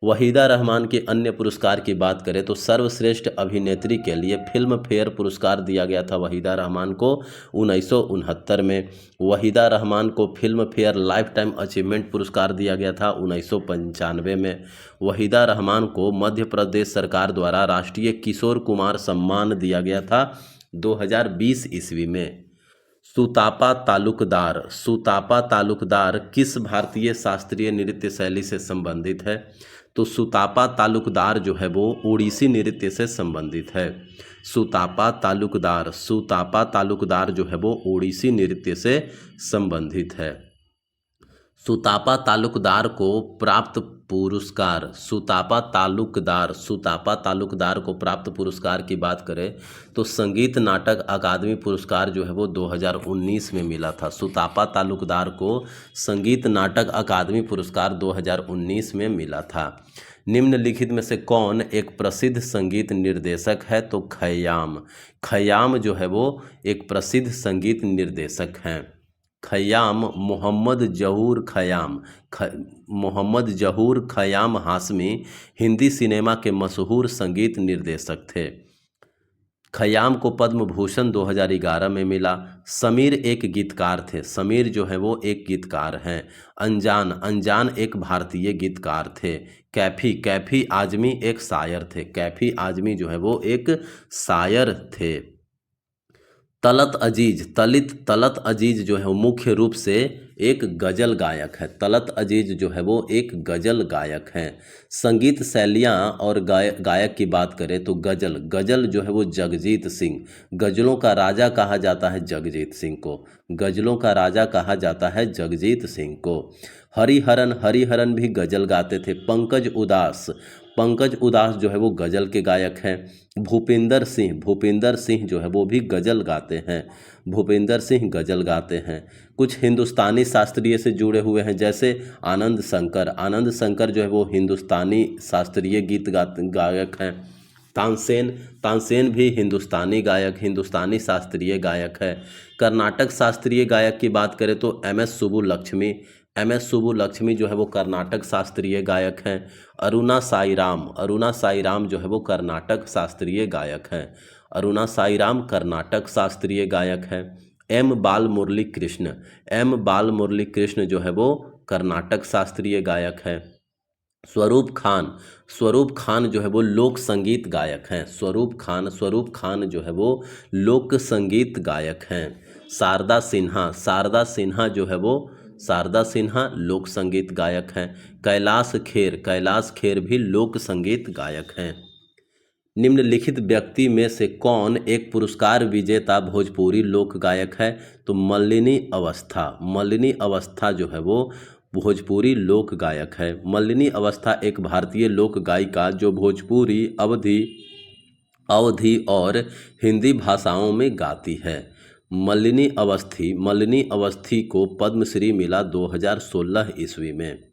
वहीदा रहमान के अन्य पुरस्कार की बात करें तो सर्वश्रेष्ठ अभिनेत्री के लिए फिल्म फेयर पुरस्कार दिया गया था वहीदा रहमान को 1969 में। वहीदा रहमान को film fair life time achievement पुरस्कार दिया गया था 1995 में। वहीदा रहमान को मध्य प्रदेश सरकार द्वारा राष्ट्रीय किशोर कुमार सम्मान दिया गया था 2020 ईस्वी में। सुतापा तालुकदार किस भारतीय शास्त्रीय नृत्य शैली से संबंधित है? तो सुतापा तालुकदार जो है वो ओडिसी नृत्य से संबंधित है। सुतापा तालुकदार जो है वो ओडिसी नृत्य से संबंधित है। सुतापा तालुकदार को प्राप्त पुरस्कार की बात करें तो संगीत नाटक अकादमी पुरस्कार जो है वो 2019 में मिला था। सुतापा तालुकदार को संगीत नाटक अकादमी पुरस्कार 2019 में मिला था। निम्नलिखित में से कौन एक प्रसिद्ध संगीत निर्देशक है? तो खयाम जो है वो एक प्रसिद्ध संगीत निर्देशक हैं। खयाम मोहम्मद जहूर खयाम हाशमी हिंदी सिनेमा के मशहूर संगीत निर्देशक थे। खयाम को पद्म भूषण 2011 में मिला। समीर एक गीतकार थे। समीर जो है वो एक गीतकार हैं। अनजान एक भारतीय गीतकार थे। कैफी आजमी एक शायर थे। कैफी आजमी जो है वो एक शायर थे। तलत अजीज जो है वो मुख्य रूप से एक गज़ल गायक है। तलत अजीज जो है वो एक गज़ल गायक हैं। संगीत शैलियाँ और गायक की बात करें तो गज़ल जो है वो जगजीत सिंह। गज़लों का राजा कहा जाता है जगजीत सिंह को। हरिहरन भी गज़ल गाते थे। पंकज उदास जो है वो गज़ल के गायक हैं। भूपिंदर सिंह जो है वो भी गज़ल गाते हैं। कुछ हिंदुस्तानी शास्त्रीय से जुड़े हुए हैं जैसे आनंद शंकर जो है वो हिंदुस्तानी शास्त्रीय गीत गायक हैं। तानसेन भी हिंदुस्तानी शास्त्रीय गायक है। कर्नाटक शास्त्रीय गायक की बात करें तो एम एस सुब्बुलक्ष्मी जो है वो कर्नाटक शास्त्रीय गायक हैं। अरुणा साई राम जो है वो कर्नाटक शास्त्रीय गायक हैं। अरुणा साईराम कर्नाटक शास्त्रीय गायक है। एम बाल मुरली कृष्ण, एम बाल मुरली कृष्ण जो है वो कर्नाटक शास्त्रीय गायक है। स्वरूप खान, स्वरूप खान जो है वो लोक संगीत गायक हैं। स्वरूप खान, स्वरूप खान जो है वो लोक संगीत गायक हैं। शारदा सिन्हा, शारदा सिन्हा जो है वो शारदा सिन्हा लोक संगीत गायक हैं। कैलाश खेर, कैलाश खेर भी लोक संगीत गायक हैं। निम्नलिखित व्यक्ति में से कौन एक पुरस्कार विजेता भोजपुरी लोक गायक है? तो मल्लिनी अवस्था, मल्लिनी अवस्था जो है वो भोजपुरी लोक गायक है। मल्लिनी अवस्था एक भारतीय लोक गायिका जो भोजपुरी, अवधी और हिंदी भाषाओं में गाती है। मल्लिनी अवस्थी को पद्मश्री मिला 2016 ईस्वी में।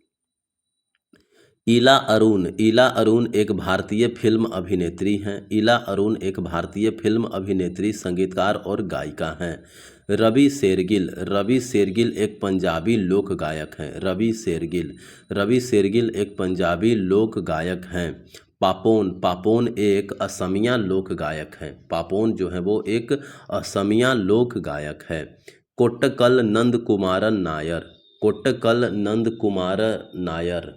इला अरुण, इला अरुण एक भारतीय फिल्म अभिनेत्री हैं। इला अरुण एक भारतीय फिल्म अभिनेत्री, संगीतकार और गायिका हैं। रवि शेरगिल, रवि शेरगिल एक पंजाबी लोक गायक हैं। रवि शेरगिल, रवि शेरगिल एक पंजाबी लोक गायक हैं। पापोन, पापोन एक असमिया लोक गायक हैं। पापोन जो है वो एक असमिया लोक गायक है। कोट्टकल नंद कुमारन नायर, कोट्टकल नंद कुमार नायर,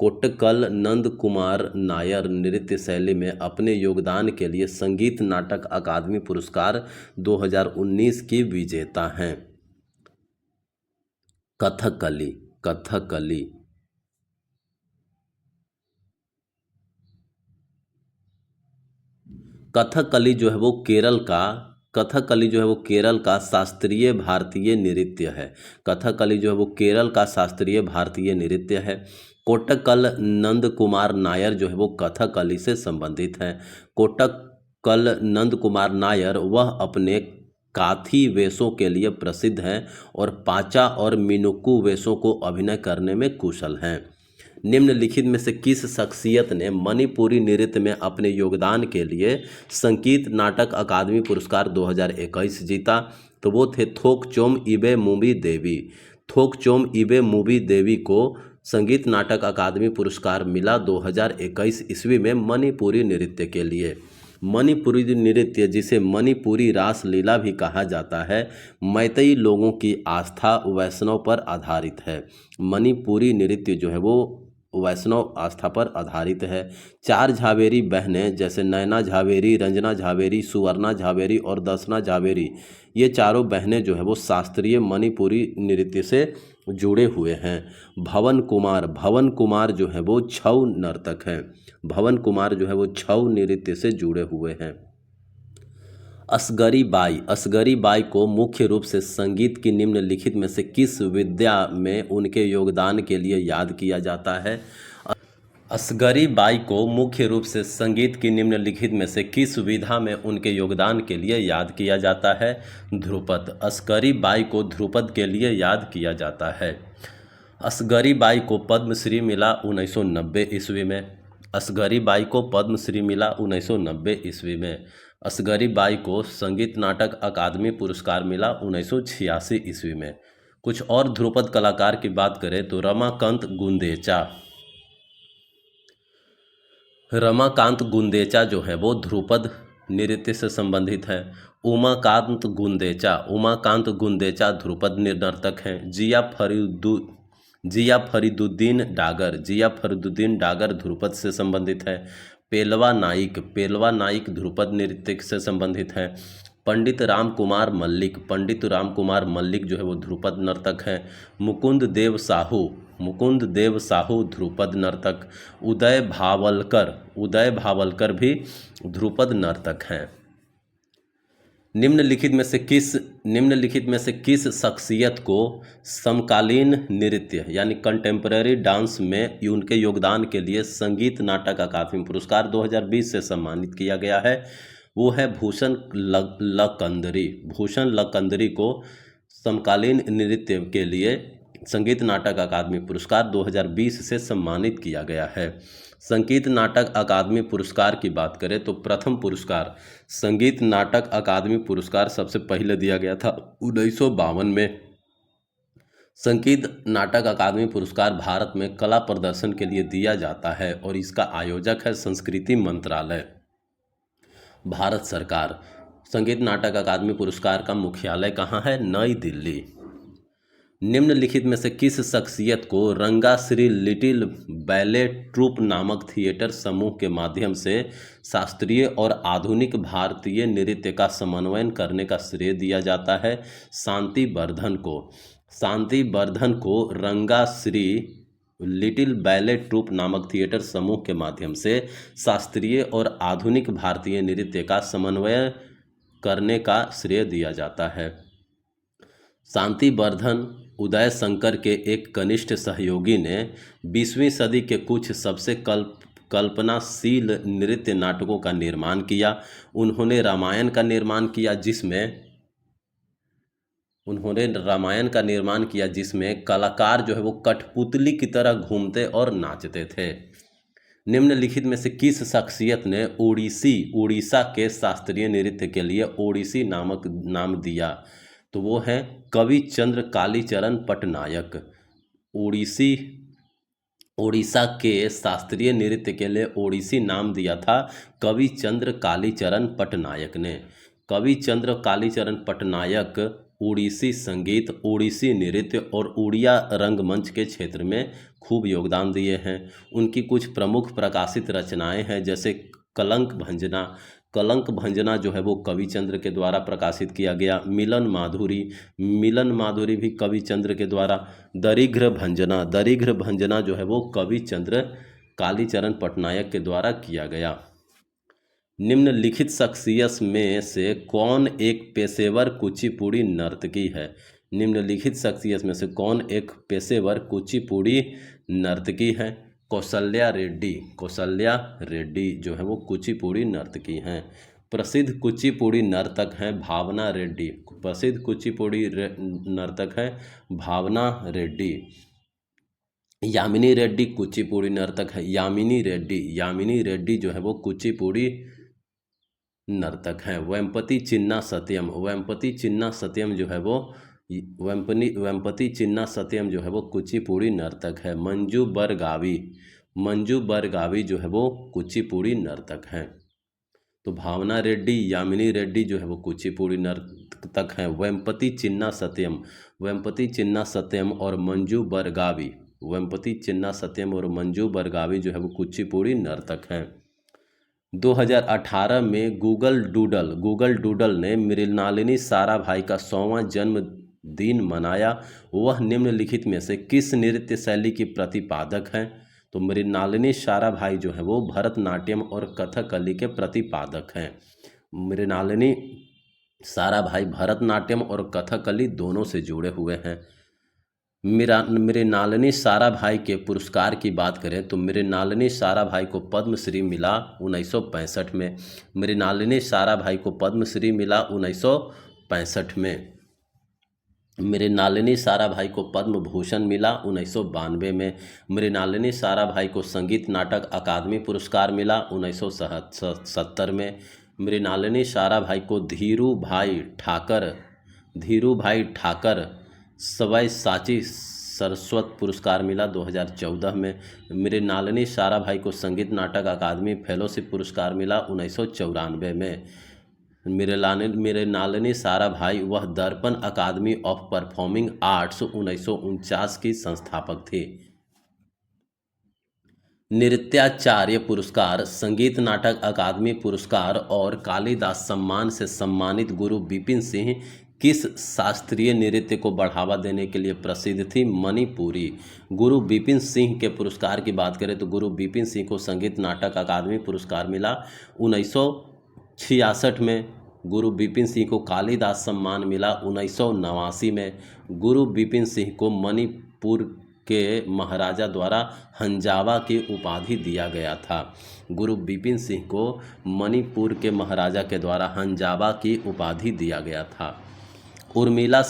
कोट्टकल नंद कुमार नायर नृत्य शैली में अपने योगदान के लिए संगीत नाटक अकादमी पुरस्कार 2019 की विजेता हैं। कथकली, कथकली, कथकली जो है वो केरल का, कथकली जो है वो केरल का शास्त्रीय भारतीय नृत्य है। कथकली जो है वो केरल का शास्त्रीय भारतीय नृत्य है। कोट्टकल नंद कुमार नायर जो है वो कथकली से संबंधित हैं। कोट्टकल नंद कुमार नायर वह अपने काथी वेशों के लिए प्रसिद्ध हैं और पाचा और मिनुक्कू वेशों को अभिनय करने में कुशल हैं। निम्नलिखित में से किस शख्सियत ने मणिपुरी नृत्य में अपने योगदान के लिए संगीत नाटक अकादमी पुरस्कार 2021 जीता? तो वो थे थोकचोम इबे मूवी देवी। थोकचोम इबे मूवी देवी को संगीत नाटक अकादमी पुरस्कार मिला 2021 ईस्वी में मणिपुरी नृत्य के लिए। मणिपुरी नृत्य, जिसे मणिपुरी रास लीला भी कहा जाता है, मैतेई लोगों की आस्था वैष्णव पर आधारित है। मणिपुरी नृत्य जो है वो वैष्णव आस्था पर आधारित है। 4 झावेरी बहनें जैसे नैना झावेरी, रंजना झावेरी, सुवर्णा झावेरी और दसना झावेरी, ये चारों बहनें जो है वो शास्त्रीय मणिपुरी नृत्य से जुड़े हुए हैं। भवन कुमार, भवन कुमार जो है वो छऊ नर्तक हैं। भवन कुमार जो है वो छऊ नृत्य से जुड़े हुए हैं। असगरी बाई, असगरी बाई को मुख्य रूप से संगीत की निम्नलिखित में से किस विद्या में उनके योगदान के लिए याद किया जाता है? असगरी बाई को मुख्य रूप से संगीत की निम्नलिखित में से किस विधा में उनके योगदान के लिए याद किया जाता है? ध्रुपद। असगरी बाई को ध्रुपद के लिए याद किया जाता है। असगरी बाई को पद्मश्री मिला 1990 ईस्वी में। असगरी बाई को पद्मश्री मिला 1990 ईस्वी में। असगरी बाई को संगीत नाटक अकादमी पुरस्कार मिला 1986 ईस्वी में। कुछ और ध्रुपद कलाकार की बात करें तो रमाकांत गुंदेचा, रमाकांत गुंदेचा जो है वो ध्रुपद नृत्य से संबंधित है। उमाकांत गुंदेचा, उमाकांत गुंदेचा ध्रुपद नर्तक हैं। जिया फरीदुद्दीन डागर, जिया फरीदुद्दीन डागर ध्रुपद से संबंधित है। पेलवा नाइक, पेलवा नाइक ध्रुपद नृत्य से संबंधित है। पंडित राम कुमार मल्लिक, पंडित राम कुमार मल्लिक जो है वो ध्रुपद नर्तक हैं। मुकुंद देव साहू, मुकुंद देव साहू ध्रुपद नर्तक। उदय भावलकर, उदय भावलकर भी ध्रुपद नर्तक हैं। निम्नलिखित में से किस शख्सियत को समकालीन नृत्य यानी कंटेम्पररी डांस में उनके योगदान के लिए संगीत नाटक अकादमी पुरस्कार 2020 से सम्मानित किया गया है? वो है भूषण लकंदरी। भूषण लकंदरी को समकालीन नृत्य के लिए संगीत नाटक अकादमी पुरस्कार 2020 से सम्मानित किया गया है। संगीत नाटक अकादमी पुरस्कार की बात करें तो प्रथम पुरस्कार संगीत नाटक अकादमी पुरस्कार सबसे पहले दिया गया था 1952 में। संगीत नाटक अकादमी पुरस्कार भारत में कला प्रदर्शन के लिए दिया जाता है और इसका आयोजक है संस्कृति मंत्रालय। भारत सरकार। संगीत नाटक अकादमी पुरस्कार का मुख्यालय कहाँ है? नई दिल्ली। निम्नलिखित में से किस शख्सियत को रंगाश्री लिटिल बैले ट्रूप नामक थिएटर समूह के माध्यम से शास्त्रीय और आधुनिक भारतीय नृत्य का समन्वयन करने का श्रेय दिया जाता है? शांति वर्धन को। शांति वर्धन को रंगाश्री लिटिल बैले ट्रूप नामक थिएटर समूह के माध्यम से शास्त्रीय और आधुनिक भारतीय नृत्य का समन्वय करने का श्रेय दिया जाता है। शांति वर्धन उदय शंकर के एक कनिष्ठ सहयोगी ने 20वीं सदी के कुछ सबसे कल्पनाशील नृत्य नाटकों का निर्माण किया। उन्होंने रामायण का निर्माण किया जिसमें कलाकार जो है वो कठपुतली की तरह घूमते और नाचते थे। निम्नलिखित में से किस शख्सियत ने उड़ीसा के शास्त्रीय नृत्य के लिए ओडिसी नामक नाम दिया? तो वो है कवि चंद्र कालीचरण पटनायक। उड़ीसा के शास्त्रीय नृत्य के लिए ओडिसी नाम दिया था कवि चंद्र कालीचरण पटनायक ने। कवि चंद्र कालीचरण पटनायक ओडिसी संगीत, ओडिसी नृत्य और उड़िया रंगमंच के क्षेत्र में खूब योगदान दिए हैं। उनकी कुछ प्रमुख प्रकाशित रचनाएं हैं जैसे कलंक भंजना जो है वो कविचंद्र के द्वारा प्रकाशित किया गया। मिलन माधुरी भी कविचंद्र के द्वारा। दरिघ्र भंजना जो है वो कविचंद्र कालीचरण पटनायक के द्वारा किया गया। निम्नलिखित शख्सियत में से कौन एक पेशेवर कुचिपुड़ी नर्तकी है? निम्नलिखित शख्सियत में से कौन एक पेशेवर कुचिपुड़ी नर्तकी है? कौशल्या रेड्डी जो है वो कुचिपुड़ी नर्तकी हैं। प्रसिद्ध कुचिपुड़ी नर्तक हैं भावना रेड्डी। यामिनी रेड्डी कुचिपुड़ी नर्तक है। यामिनी रेड्डी जो है वो कुचिपुड़ी नर्तक हैं। वेम्पति चिन्ना सत्यम जो है वो कुचिपुड़ी नर्तक है। मंजू बरगावी जो है वो कुचिपुड़ी नर्तक हैं। तो भावना रेड्डी, यामिनी रेड्डी जो है वो कुचिपुड़ी नर्तक हैं। वेम्पति चिन्ना सत्यम और मंजू बरगावी जो है वो कुचिपुड़ी नर्तक हैं। 2018 में गूगल डूडल ने मृणालिनी साराभाई का 100वां जन्मदिन मनाया। वह निम्नलिखित में से किस नृत्य शैली की प्रतिपादक हैं? तो मृणालिनी साराभाई जो है वो भरतनाट्यम और कथकली के प्रतिपादक हैं। मृणालिनी साराभाई भरतनाट्यम और कथकली दोनों से जुड़े हुए हैं। मृणालिनी साराभाई के पुरस्कार की बात करें तो मृणालिनी साराभाई को पद्मश्री मिला 1965 में। मृणालिनी साराभाई को पद्मश्री मिला 1965 में। मृणालिनी साराभाई को पद्म भूषण मिला 1992 में। मृणालिनी साराभाई को संगीत नाटक अकादमी पुरस्कार मिला 1970 में। मृणालिनी साराभाई को धीरू भाई ठाकर सव्यसाची सरस्वत पुरस्कार मिला 2014 में। मृणालिनी साराभाई को संगीत नाटक अकादमी फेलोशिप पुरस्कार मिला 1994 में। मृणालिनी साराभाई वह दर्पण अकादमी ऑफ परफॉर्मिंग आर्ट्स 1949 की संस्थापक थी। नृत्याचार्य पुरस्कार, संगीत नाटक अकादमी पुरस्कार और कालिदास सम्मान से सम्मानित गुरु बिपिन सिंह किस शास्त्रीय नृत्य को बढ़ावा देने के लिए प्रसिद्ध थी? मणिपुरी। गुरु बिपिन सिंह के पुरस्कार की बात करें तो गुरु बिपिन सिंह को संगीत नाटक अकादमी पुरस्कार मिला 1966 में। गुरु बिपिन सिंह को कालिदास सम्मान मिला 1989 में। गुरु बिपिन सिंह को मणिपुर के महाराजा द्वारा हंजावा की उपाधि दिया गया था। गुरु बिपिन सिंह को मणिपुर के महाराजा के द्वारा हंजावा की उपाधि दिया गया था। उर्मिला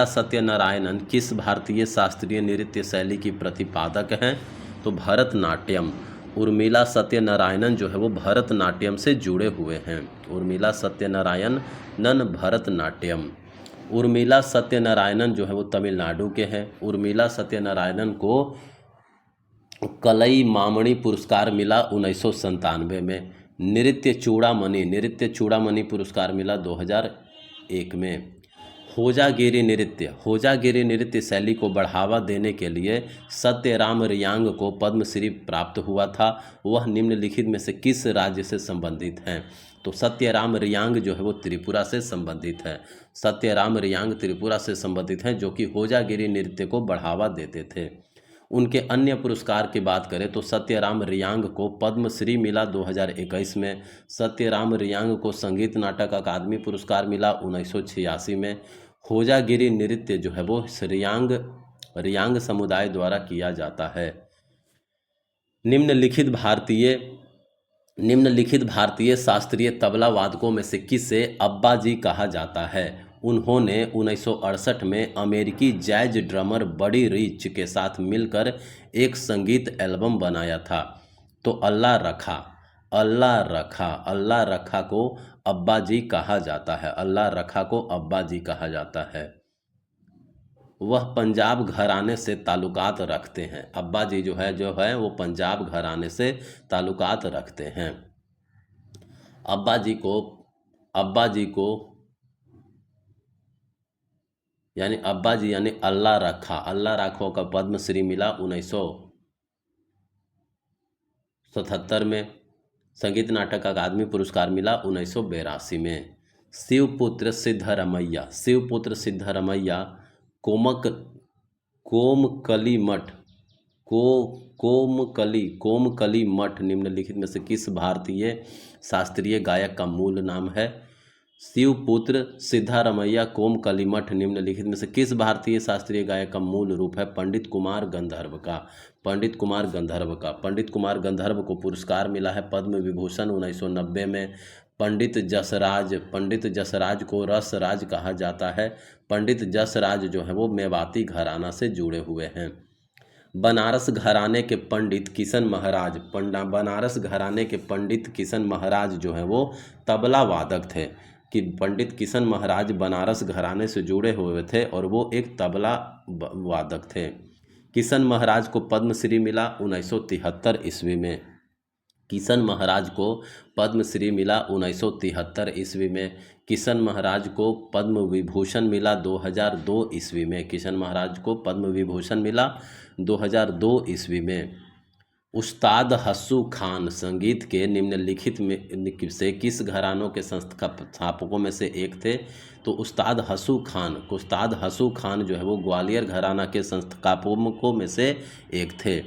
सत्यनारायणन किस भारतीय शास्त्रीय नृत्य शैली की प्रतिपादक हैं? तो भरतनाट्यम। उर्मिला सत्यनारायणन जो है वो भरतनाट्यम से जुड़े हुए हैं। उर्मिला सत्यनारायणन भरतनाट्यम। उर्मिला सत्यनारायणन जो है वो तमिलनाडु के हैं। उर्मिला सत्यनारायणन को कलई मामणी पुरस्कार मिला 1997 में। नृत्य चूड़ामणि पुरस्कार मिला 2001 में। होजागिरी नृत्य शैली को बढ़ावा देने के लिए सत्यराम रियांग को पद्मश्री प्राप्त हुआ था। वह निम्नलिखित में से किस राज्य से संबंधित हैं? तो सत्यराम रियांग जो है वो त्रिपुरा से संबंधित है। सत्यराम रियांग त्रिपुरा से संबंधित हैं, जो कि होजागिरी नृत्य को बढ़ावा देते थे। उनके अन्य पुरस्कार की बात करें तो सत्यराम रियांग को पद्मश्री मिला 2021 में। सत्यराम रियांग को संगीत नाटक अकादमी पुरस्कार मिला 1986 में। होजागिरी नृत्य जो है वो रियांग समुदाय द्वारा किया जाता है। निम्नलिखित भारतीय शास्त्रीय तबला वादकों में से किसे अब्बा जी कहा जाता है? उन्होंने 1968 में अमेरिकी जैज ड्रमर बडी रिच के साथ मिलकर एक संगीत एल्बम बनाया था। तो अल्लाह रखा को अब्बा जी कहा जाता है। अल्लाह रखा को अब्बा जी कहा जाता है। वह पंजाब घराने से ताल्लुकात रखते हैं। अब्बा जी जो है वो पंजाब घराने से ताल्लुकात रखते हैं। अब्बा जी यानी अल्लाह रखा का पद्मश्री मिला 1977 में। संगीत नाटक अकादमी पुरस्कार मिला 1982 में। शिवपुत्र सिद्धरमैया कोमकली मठ निम्नलिखित में से किस भारतीय शास्त्रीय गायक का मूल नाम है? शिवपुत्र सिद्धारमैया कोमकली मठ निम्नलिखित में से किस भारतीय शास्त्रीय गायक का मूल रूप है? पंडित कुमार गंधर्व का। पंडित कुमार गंधर्व को पुरस्कार मिला है पद्म विभूषण 1990 में। पंडित जसराज को रसराज कहा जाता है। पंडित जसराज जो है वो मेवाती घराना से जुड़े हुए हैं। बनारस घराने के पंडित किशन महाराज जो है वो तबला वादक थे। कि पंडित किशन महाराज बनारस घराने से जुड़े हुए थे और वो एक तबला वादक थे। किशन महाराज को पद्मश्री मिला 1973 ईस्वी में। किशन महाराज को पद्मश्री मिला 1973 ईस्वी में। किशन महाराज को पद्म विभूषण मिला 2002 ईस्वी में। किशन महाराज को पद्म विभूषण मिला 2002 ईस्वी में। उस्ताद हस्सू खान संगीत के निम्नलिखित में से किस घरानों के संस्थापकों में से एक थे? तो उस्ताद हस्सू खान जो है वो ग्वालियर घराना के संस्थापकों में से एक थे।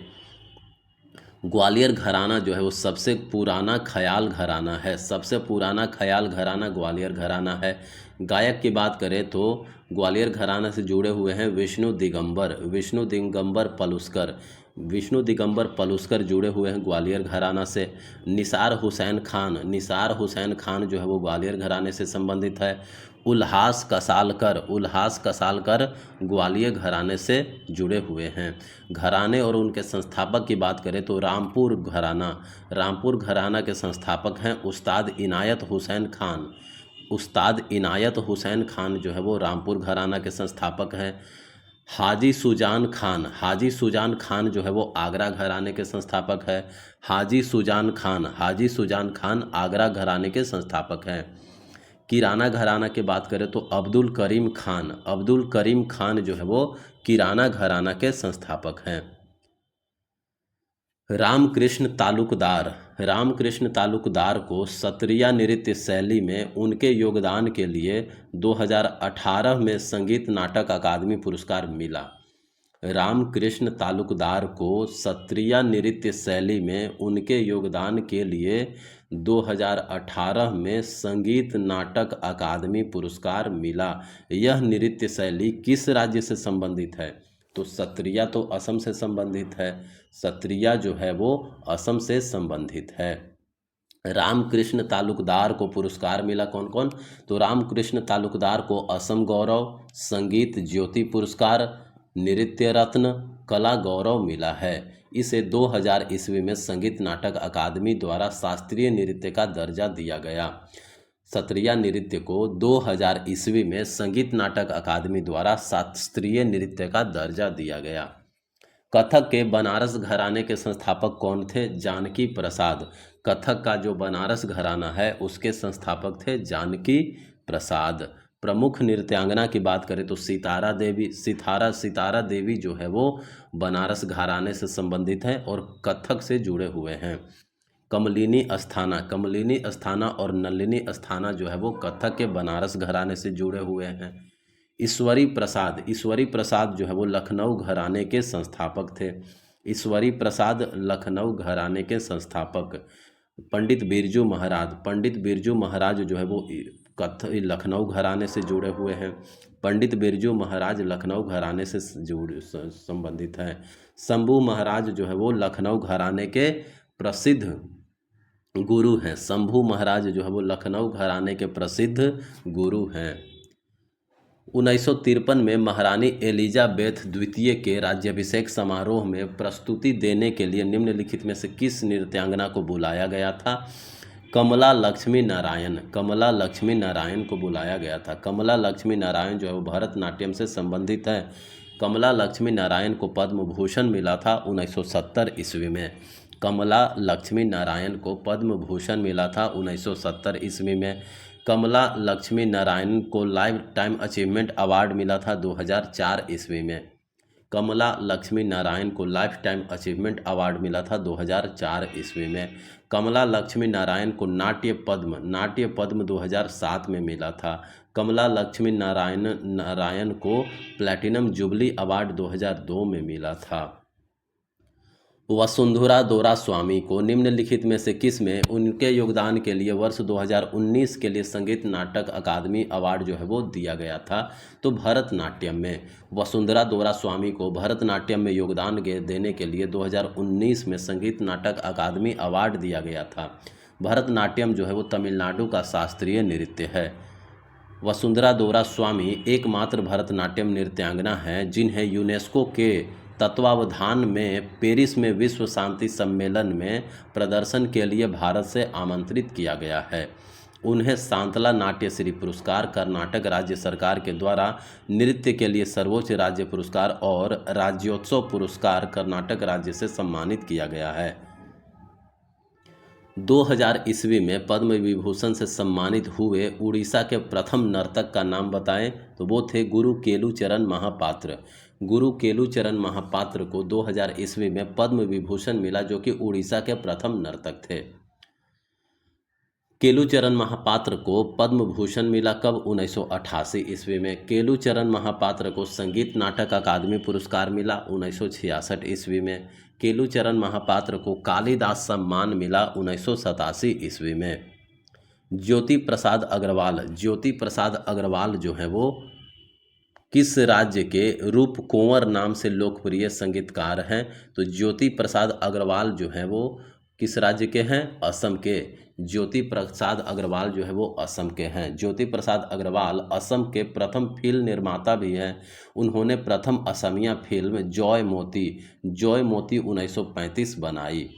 ग्वालियर घराना जो है वो सबसे पुराना ख्याल घराना है। सबसे पुराना ख्याल घराना ग्वालियर घराना है। गायक की बात करें तो ग्वालियर घराना से जुड़े हुए हैं विष्णु दिगंबर पलुस्कर जुड़े हुए हैं ग्वालियर घराना से। निसार हुसैन खान जो है वो ग्वालियर घराने से संबंधित है। उल्हास कसालकर ग्वालियर घराने से जुड़े हुए हैं। घराने और उनके संस्थापक की बात करें तो रामपुर घराना के संस्थापक हैं उस्ताद इनायत हुसैन खान जो है वो रामपुर घराना के संस्थापक हैं। हाजी सुजान खान जो है वो आगरा घराने के संस्थापक है। हाजी सुजान खान आगरा घराने के संस्थापक हैं। किराना घराना की बात करें तो अब्दुल करीम खान जो है वो किराना घराना के संस्थापक हैं। रामकृष्ण तालुकदार को सत्रिया नृत्य शैली में उनके योगदान के लिए 2018 में संगीत नाटक अकादमी पुरस्कार मिला। रामकृष्ण तालुकदार को सत्रिया नृत्य शैली में उनके योगदान के लिए 2018 में संगीत नाटक अकादमी पुरस्कार मिला। यह नृत्य शैली किस राज्य से संबंधित है? तो सत्रिया तो असम से संबंधित है। सत्रिया जो है वो असम से संबंधित है। रामकृष्ण तालुकदार को पुरस्कार मिला कौन कौन? तो रामकृष्ण तालुकदार को असम गौरव, संगीत ज्योति पुरस्कार, नृत्य रत्न, कला गौरव मिला है। इसे 2000 ईस्वी में संगीत नाटक अकादमी द्वारा शास्त्रीय नृत्य का दर्जा दिया गया। सत्रिया नृत्य को 2000 ईस्वी में संगीत नाटक अकादमी द्वारा शास्त्रीय नृत्य का दर्जा दिया गया। कथक के बनारस घराने के संस्थापक कौन थे? जानकी प्रसाद। कथक का जो बनारस घराना है उसके संस्थापक थे जानकी प्रसाद। प्रमुख नृत्यांगना की बात करें तो सितारा देवी जो है वो बनारस घराने से संबंधित है और कथक से जुड़े हुए हैं। कमलिनी अस्थाना और नलिनी अस्थाना जो है वो कथक के बनारस घराने से जुड़े हुए हैं। ईश्वरी प्रसाद जो है वो लखनऊ घराने के संस्थापक थे। ईश्वरी प्रसाद लखनऊ घराने के संस्थापक। पंडित बिरजू महाराज जो है वो लखनऊ घराने से जुड़े हुए हैं। पंडित बिरजू महाराज लखनऊ घराने से संबंधित हैं। शंभू महाराज जो है वो लखनऊ घराने के प्रसिद्ध गुरु हैं। शंभू महाराज जो है वो लखनऊ घराने के प्रसिद्ध गुरु हैं। 1953 में महारानी एलिजाबेथ द्वितीय के राज्याभिषेक समारोह में प्रस्तुति देने के लिए निम्नलिखित में से किस नृत्यांगना को बुलाया गया था? कमला लक्ष्मी नारायण को बुलाया गया था। कमला लक्ष्मी नारायण जो है वो भरतनाट्यम से संबंधित है। कमला लक्ष्मी नारायण को पद्म भूषण मिला था 1970 ईस्वी में। कमला लक्ष्मी नारायण को पद्म भूषण मिला था 1970 ईस्वी में। कमला लक्ष्मी नारायण को लाइफ टाइम अचीवमेंट अवार्ड मिला था 2004 ईस्वी में। कमला लक्ष्मी नारायण को लाइफ टाइम अचीवमेंट अवार्ड मिला था 2004 ईस्वी में। कमला लक्ष्मी नारायण को नाट्य पद्म 2007 में मिला था। कमला लक्ष्मी नारायण को प्लैटिनम जुबली अवार्ड 2002 में मिला था। वसुंधरा दोरा स्वामी को निम्नलिखित में से किस में उनके योगदान के लिए वर्ष 2019 के लिए संगीत नाटक अकादमी अवार्ड जो है वो दिया गया था? तो भरतनाट्यम में। वसुंधरा दोरा स्वामी को भरतनाट्यम में योगदान देने के लिए 2019 में संगीत नाटक अकादमी अवार्ड दिया गया था। भरतनाट्यम जो है वो तमिलनाडु का शास्त्रीय नृत्य है। वसुंधरा दोरा स्वामी एकमात्र भरतनाट्यम नृत्यांगना हैं जिन्हें यूनेस्को के तत्वावधान में पेरिस में विश्व शांति सम्मेलन में प्रदर्शन के लिए भारत से आमंत्रित किया गया है। उन्हें सांतला नाट्यश्री पुरस्कार, कर्नाटक राज्य सरकार के द्वारा नृत्य के लिए सर्वोच्च राज्य पुरस्कार और राज्योत्सव पुरस्कार कर्नाटक राज्य से सम्मानित किया गया है। 2000 ईस्वी में पद्म विभूषण से सम्मानित हुए उड़ीसा के प्रथम नर्तक का नाम बताएं? तो वो थे गुरु केलुचरण महापात्र। गुरु केलुचरण महापात्र को 2000 ईस्वी में पद्म विभूषण मिला जो कि उड़ीसा के प्रथम नर्तक थे। केलुचरण महापात्र को पद्म भूषण मिला कब? 1988 ईस्वी में। केलुचरण महापात्र को संगीत नाटक अकादमी पुरस्कार मिला 1966 ईस्वी में। केलुचरण महापात्र को कालिदास सम्मान मिला 1987 ईस्वी में। ज्योति प्रसाद अग्रवाल जो है वो किस राज्य के रूप कुंवर नाम से लोकप्रिय संगीतकार हैं? तो ज्योति प्रसाद अग्रवाल जो है वो किस राज्य के हैं? असम के। ज्योति प्रसाद अग्रवाल जो है वो असम के हैं। ज्योति प्रसाद अग्रवाल असम के प्रथम फिल्म निर्माता भी हैं। उन्होंने प्रथम असमिया फिल्म जॉय मोती 1935 बनाई।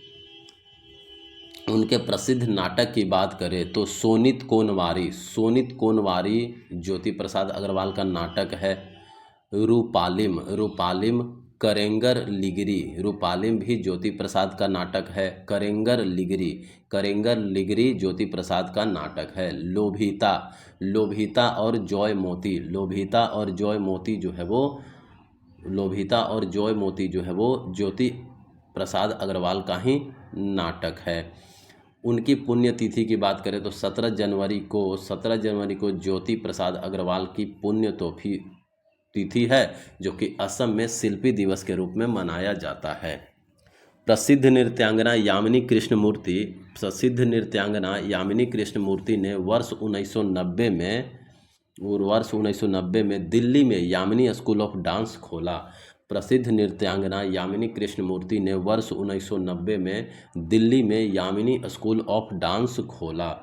उनके प्रसिद्ध नाटक की बात करें तो सोनित कोनवारी ज्योति प्रसाद अग्रवाल का नाटक है। रूपालिम करेंगर भी ज्योति प्रसाद का नाटक है। करेंगर लिगरी ज्योति प्रसाद का नाटक है। लोभिता और जॉय मोती जो है वो ज्योति प्रसाद अग्रवाल का ही नाटक है। उनकी पुण्यतिथि की बात करें तो 17 जनवरी को ज्योति प्रसाद अग्रवाल की तिथि है जो कि असम में शिल्पी दिवस के रूप में मनाया जाता है। प्रसिद्ध नृत्यांगना यामिनी कृष्णमूर्ति ने वर्ष 1990 में दिल्ली में यामिनी स्कूल ऑफ डांस खोला। प्रसिद्ध नृत्यांगना यामिनी कृष्णमूर्ति ने वर्ष 1990 में दिल्ली में यामिनी स्कूल ऑफ डांस खोला।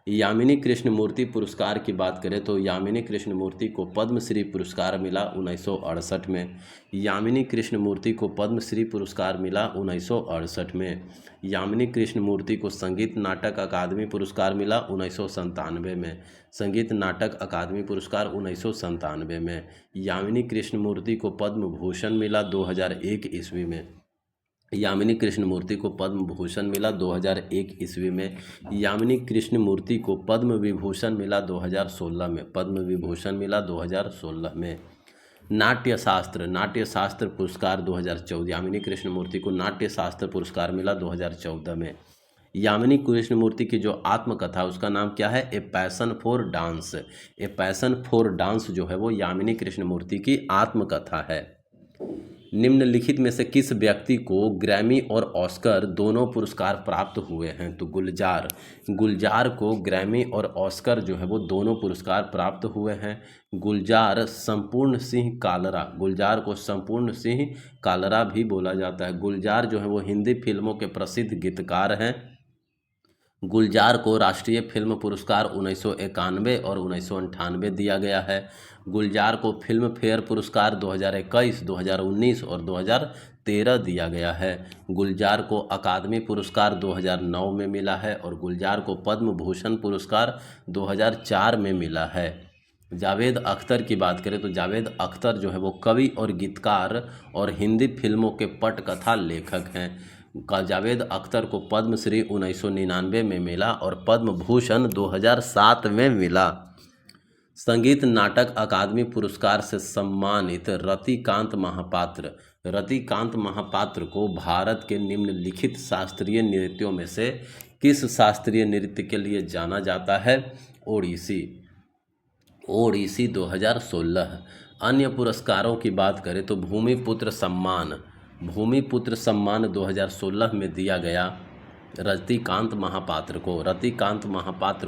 यामिनी कृष्णमूर्ति पुरस्कार की बात करें तो यामिनी कृष्णमूर्ति को पद्मश्री पुरस्कार मिला 1968 में। यामिनी कृष्णमूर्ति को पद्मश्री पुरस्कार मिला 1968 में। यामिनी कृष्णमूर्ति को संगीत नाटक अकादमी पुरस्कार मिला 1997 में। संगीत नाटक अकादमी पुरस्कार 1997 में। यामिनी कृष्णमूर्ति को पद्म भूषण मिला 2001 ईस्वी में। यामिनी कृष्णमूर्ति को पद्म भूषण मिला 2001 ईस्वी में। यामिनी कृष्णमूर्ति को पद्म विभूषण मिला 2016 में। पद्म विभूषण मिला 2016 में। नाट्य शास्त्र पुरस्कार 2014। यामिनी कृष्णमूर्ति को नाट्य शास्त्र पुरस्कार मिला 2014 में। यामिनी कृष्णमूर्ति की जो आत्मकथा उसका नाम क्या है? A passion for dance. A passion for dance जो है वो यामिनी कृष्णमूर्ति की आत्मकथा है। निम्नलिखित में से किस व्यक्ति को ग्रैमी और ऑस्कर दोनों पुरस्कार प्राप्त हुए हैं? तो गुलजार को ग्रैमी और ऑस्कर जो है वो दोनों पुरस्कार प्राप्त हुए हैं। गुलजार संपूर्ण सिंह कालरा, गुलजार को संपूर्ण सिंह कालरा भी बोला जाता है। गुलजार जो है वो हिंदी फिल्मों के प्रसिद्ध गीतकार हैं। गुलजार को राष्ट्रीय फिल्म पुरस्कार 1991 और 1998 दिया गया है। गुलजार को फिल्म फेयर पुरस्कार 2021, 2019 और 2013 दिया गया है। गुलजार को अकादमी पुरस्कार 2009 में मिला है और गुलजार को पद्म भूषण पुरस्कार 2004 में मिला है। जावेद अख्तर की बात करें तो जावेद अख्तर जो है वो कवि और गीतकार और हिंदी फिल्मों के पटकथा लेखक हैं। जावेद अख्तर को पद्मश्री 1999 में मिला और पद्म भूषण 2007 में मिला। संगीत नाटक अकादमी पुरस्कार से सम्मानित रतिकांत महापात्र को भारत के निम्नलिखित शास्त्रीय नृत्यों में से किस शास्त्रीय नृत्य के लिए जाना जाता है? ओडिसी 2016। अन्य पुरस्कारों की बात करें तो भूमिपुत्र सम्मान 2016 में दिया गया रतिकांत महापात्र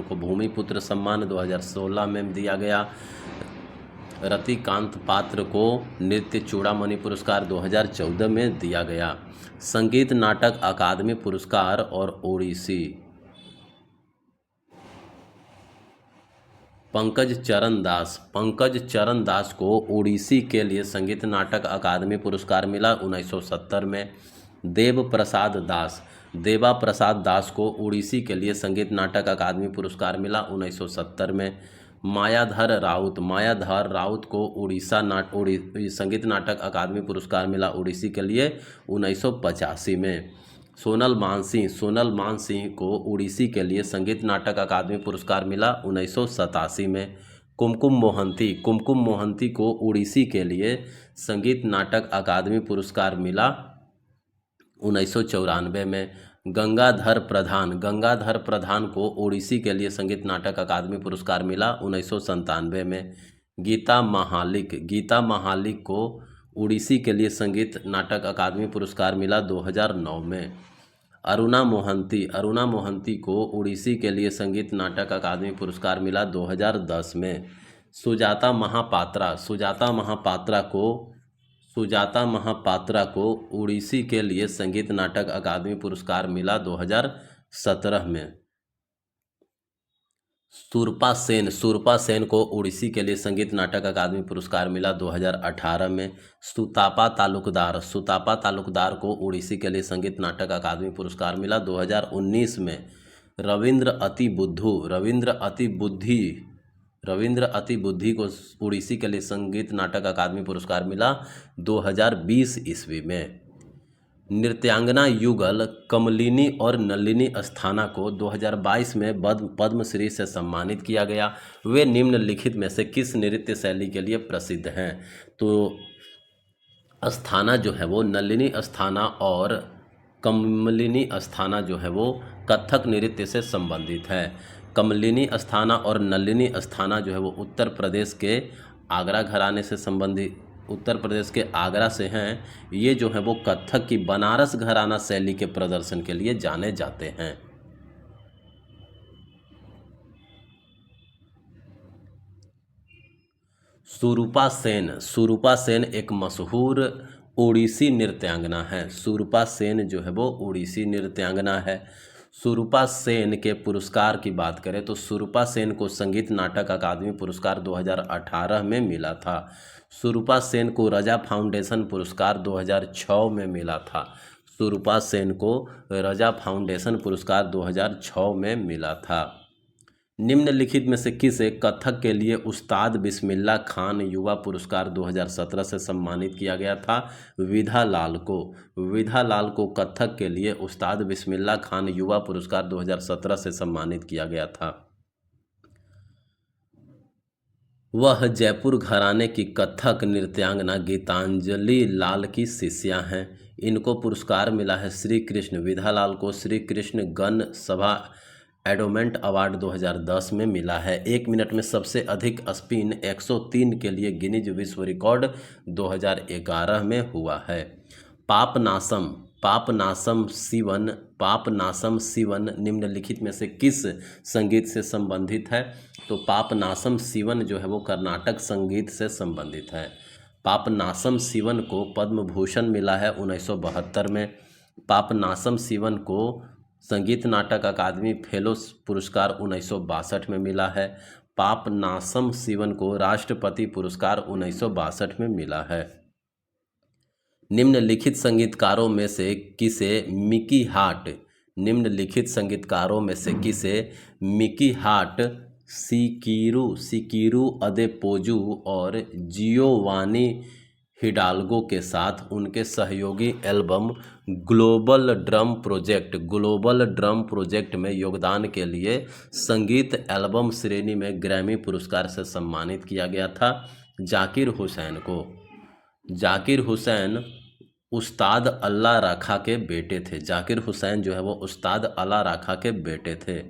को भूमिपुत्र सम्मान 2016 में दिया गया। रतिकांत पात्र को नृत्य चूड़ामणि पुरस्कार 2014 में दिया गया। संगीत नाटक अकादमी पुरस्कार और ओडिसी। पंकज चरण दास को ओडिसी के लिए संगीत नाटक अकादमी पुरस्कार मिला 1970 में। देवा प्रसाद दास को ओडिसी के लिए संगीत नाटक अकादमी पुरस्कार मिला 1970 में। मायाधर राउत को संगीत नाटक अकादमी पुरस्कार मिला ओडिसी के लिए 1985 में। सोनल मान सिंह को ओडिसी के लिए संगीत नाटक अकादमी पुरस्कार मिला 1987 में। कुमकुम मोहंती को ओडिसी के लिए संगीत नाटक अकादमी पुरस्कार मिला 1994 में। गंगाधर प्रधान को ओडिसी के लिए संगीत नाटक अकादमी पुरस्कार मिला 1997 में। गीता महालिक को ओडिसी के लिए संगीत नाटक अकादमी पुरस्कार मिला 2009 में। अरुणा मोहंती को ओडिसी के लिए संगीत नाटक अकादमी पुरस्कार मिला 2010 में। सुजाता महापात्रा को ओडिसी के लिए संगीत नाटक अकादमी पुरस्कार मिला 2017 में। सुरपा सेन को ओडिसी के लिए संगीत नाटक अकादमी पुरस्कार मिला 2018 में। सुतापा तालुकदार को ओडिसी के लिए संगीत नाटक अकादमी पुरस्कार मिला 2019 में। रविंद्र अति बुद्धि को ओडिसी के लिए संगीत नाटक अकादमी पुरस्कार मिला 2020 ईस्वी में। नृत्यांगना युगल कमलिनी और नलिनी अस्थाना को 2022 में पद्मश्री से सम्मानित किया गया। वे निम्नलिखित में से किस नृत्य शैली के लिए प्रसिद्ध हैं? तो अस्थाना जो है वो, नलिनी अस्थाना और कमलिनी अस्थाना जो है वो कथक नृत्य से संबंधित है। कमलिनी अस्थाना और नलिनी अस्थाना जो है वो उत्तर प्रदेश के आगरा घराने से संबंधित, उत्तर प्रदेश के आगरा से हैं। ये जो है वो कथक की बनारस घराना शैली के प्रदर्शन के लिए जाने जाते हैं। सुरूपा सेन एक मशहूर ओडिसी नृत्यांगना है। सुरूपा सेन जो है वो ओडिसी नृत्यांगना है। सुरूपा सेन के पुरस्कार की बात करें तो सुरूपा सेन को संगीत नाटक अकादमी पुरस्कार 2018 में मिला था। सुरूपा सेन को रजा फाउंडेशन पुरस्कार 2006 में मिला था। सुरूपा सेन को रजा फाउंडेशन पुरस्कार 2006 में मिला था। निम्नलिखित में से किसे कथक के लिए उस्ताद बिस्मिल्लाह खान युवा पुरस्कार 2017 से सम्मानित किया गया था? विधा लाल को। विधा लाल को कथक के लिए उस्ताद बिस्मिल्लाह खान युवा पुरस्कार 2017 से सम्मानित किया गया था। वह जयपुर घराने की कथक नृत्यांगना गीतांजलि लाल की शिष्या हैं। इनको पुरस्कार मिला है श्री कृष्ण। विधा लाल को श्री कृष्ण गण सभा एडोमेंट अवार्ड 2010 में मिला है। 1 मिनट में सबसे अधिक स्पिन 103 के लिए गिनीज विश्व रिकॉर्ड 2011 में हुआ है। पापनासम सिवन निम्नलिखित में से किस संगीत से संबंधित है? तो पापनासम सिवन जो है वो कर्नाटक संगीत से संबंधित है। पापनासम सिवन को पद्म भूषण मिला है 1972 में। पापनासम सिवन को संगीत नाटक अकादमी फेलो पुरस्कार 1962 में मिला है। पापनासम सिवन को राष्ट्रपति पुरस्कार 1962 में मिला है। निम्नलिखित संगीतकारों में से किसे मिकी हार्ट, सिकीरू अदेपोजू और जियोवानी हिडाल्गो के साथ उनके सहयोगी एल्बम ग्लोबल ड्रम प्रोजेक्ट में योगदान के लिए संगीत एल्बम श्रेणी में ग्रैमी पुरस्कार से सम्मानित किया गया था? जाकिर हुसैन उस्ताद अल्लाह रखा के बेटे थे। जाकिर हुसैन जो है वो उस्ताद अल्लाह रखा के बेटे थे।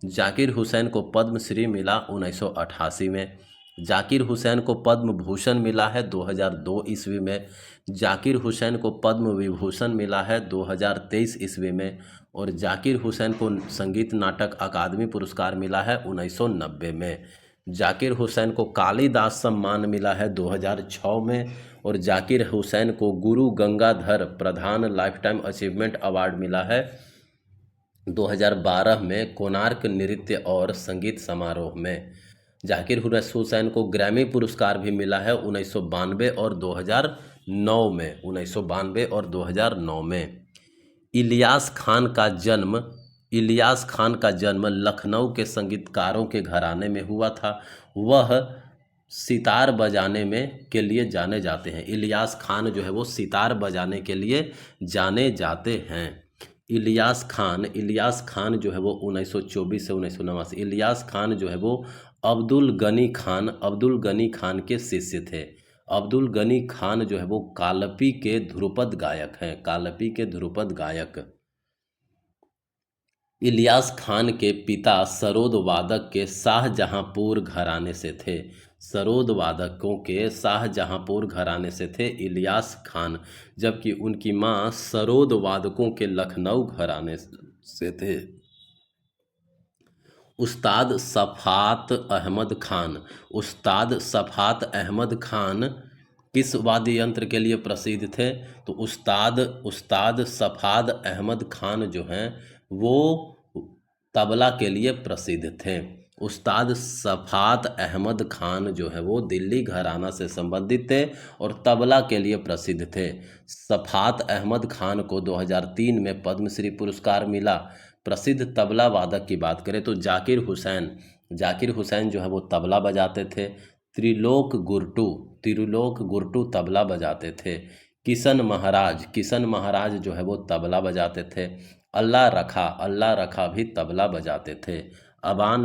जाकिर हुसैन को पद्मश्री मिला 1988 में। जाकिर हुसैन को पद्म भूषण मिला है 2002 ईस्वी में। जाकिर हुसैन को पद्म विभूषण मिला है 2023 ईस्वी में। और जाकिर हुसैन को संगीत नाटक अकादमी पुरस्कार मिला है 1990 में। जाकिर हुसैन को कालिदास सम्मान मिला है 2006 में। और जाकिर हुसैन को गुरु गंगाधर प्रधान लाइफटाइम अचीवमेंट अवार्ड मिला है 2012 में कोणार्क नृत्य और संगीत समारोह में। जाकिर हुसैन को ग्रैमी पुरस्कार भी मिला है 1992 और 2009 में। इलियास खान का जन्म लखनऊ के संगीतकारों के घराने में हुआ था। वह सितार बजाने के लिए जाने जाते हैं। इलियास खान जो है वो सितार बजाने के लिए जाने जाते हैं। इलियास खान जो है वो 1924 से 1989। इलियास खान जो है वो अब्दुल गनी खान के शिष्य थे। अब्दुल गनी खान जो है वो कालपी के ध्रुपद गायक। इलियास खान के पिता सरोद वादक के शाहजहांपुर घराने से थे। सरोद वादकों के शाहजहांपुर घराने से थे इलियास खान, जबकि उनकी मां सरोद वादकों के लखनऊ घराने से थे। उस्ताद सफ़ात अहमद खान किस वाद्य यंत्र के लिए प्रसिद्ध थे? तो उस्ताद सफ़ात अहमद खान जो हैं वो तबला के लिए प्रसिद्ध थे। उस्ताद सफ़ात अहमद खान जो है वो दिल्ली घराना से संबंधित थे और तबला के लिए प्रसिद्ध थे। सफ़ात अहमद खान को 2003 में पद्मश्री पुरस्कार मिला। प्रसिद्ध तबला वादक की बात करें तो जाकिर हुसैन जो है वो तबला बजाते थे। त्रिलोक गुर्टू तबला बजाते थे। किशन महाराज जो है वो तबला बजाते थे। अल्लाह रखा भी तबला बजाते थे। अबान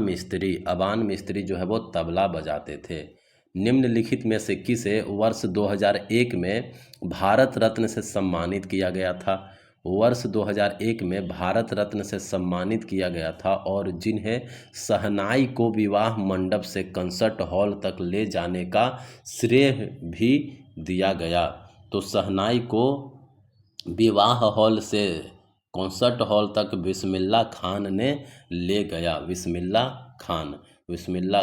मिस्त्री जो है वो तबला बजाते थे। निम्नलिखित में से किसे वर्ष 2001 में भारत रत्न से सम्मानित किया गया था? वर्ष 2001 में भारत रत्न से सम्मानित किया गया था और जिन्हें शहनाई को विवाह मंडप से कंसर्ट हॉल तक ले जाने का श्रेय भी दिया गया। तो शहनाई को विवाह हॉल से कॉन्सर्ट हॉल तक बिस्मिल्लाह खान ने ले गया। बिस्मिल्लाह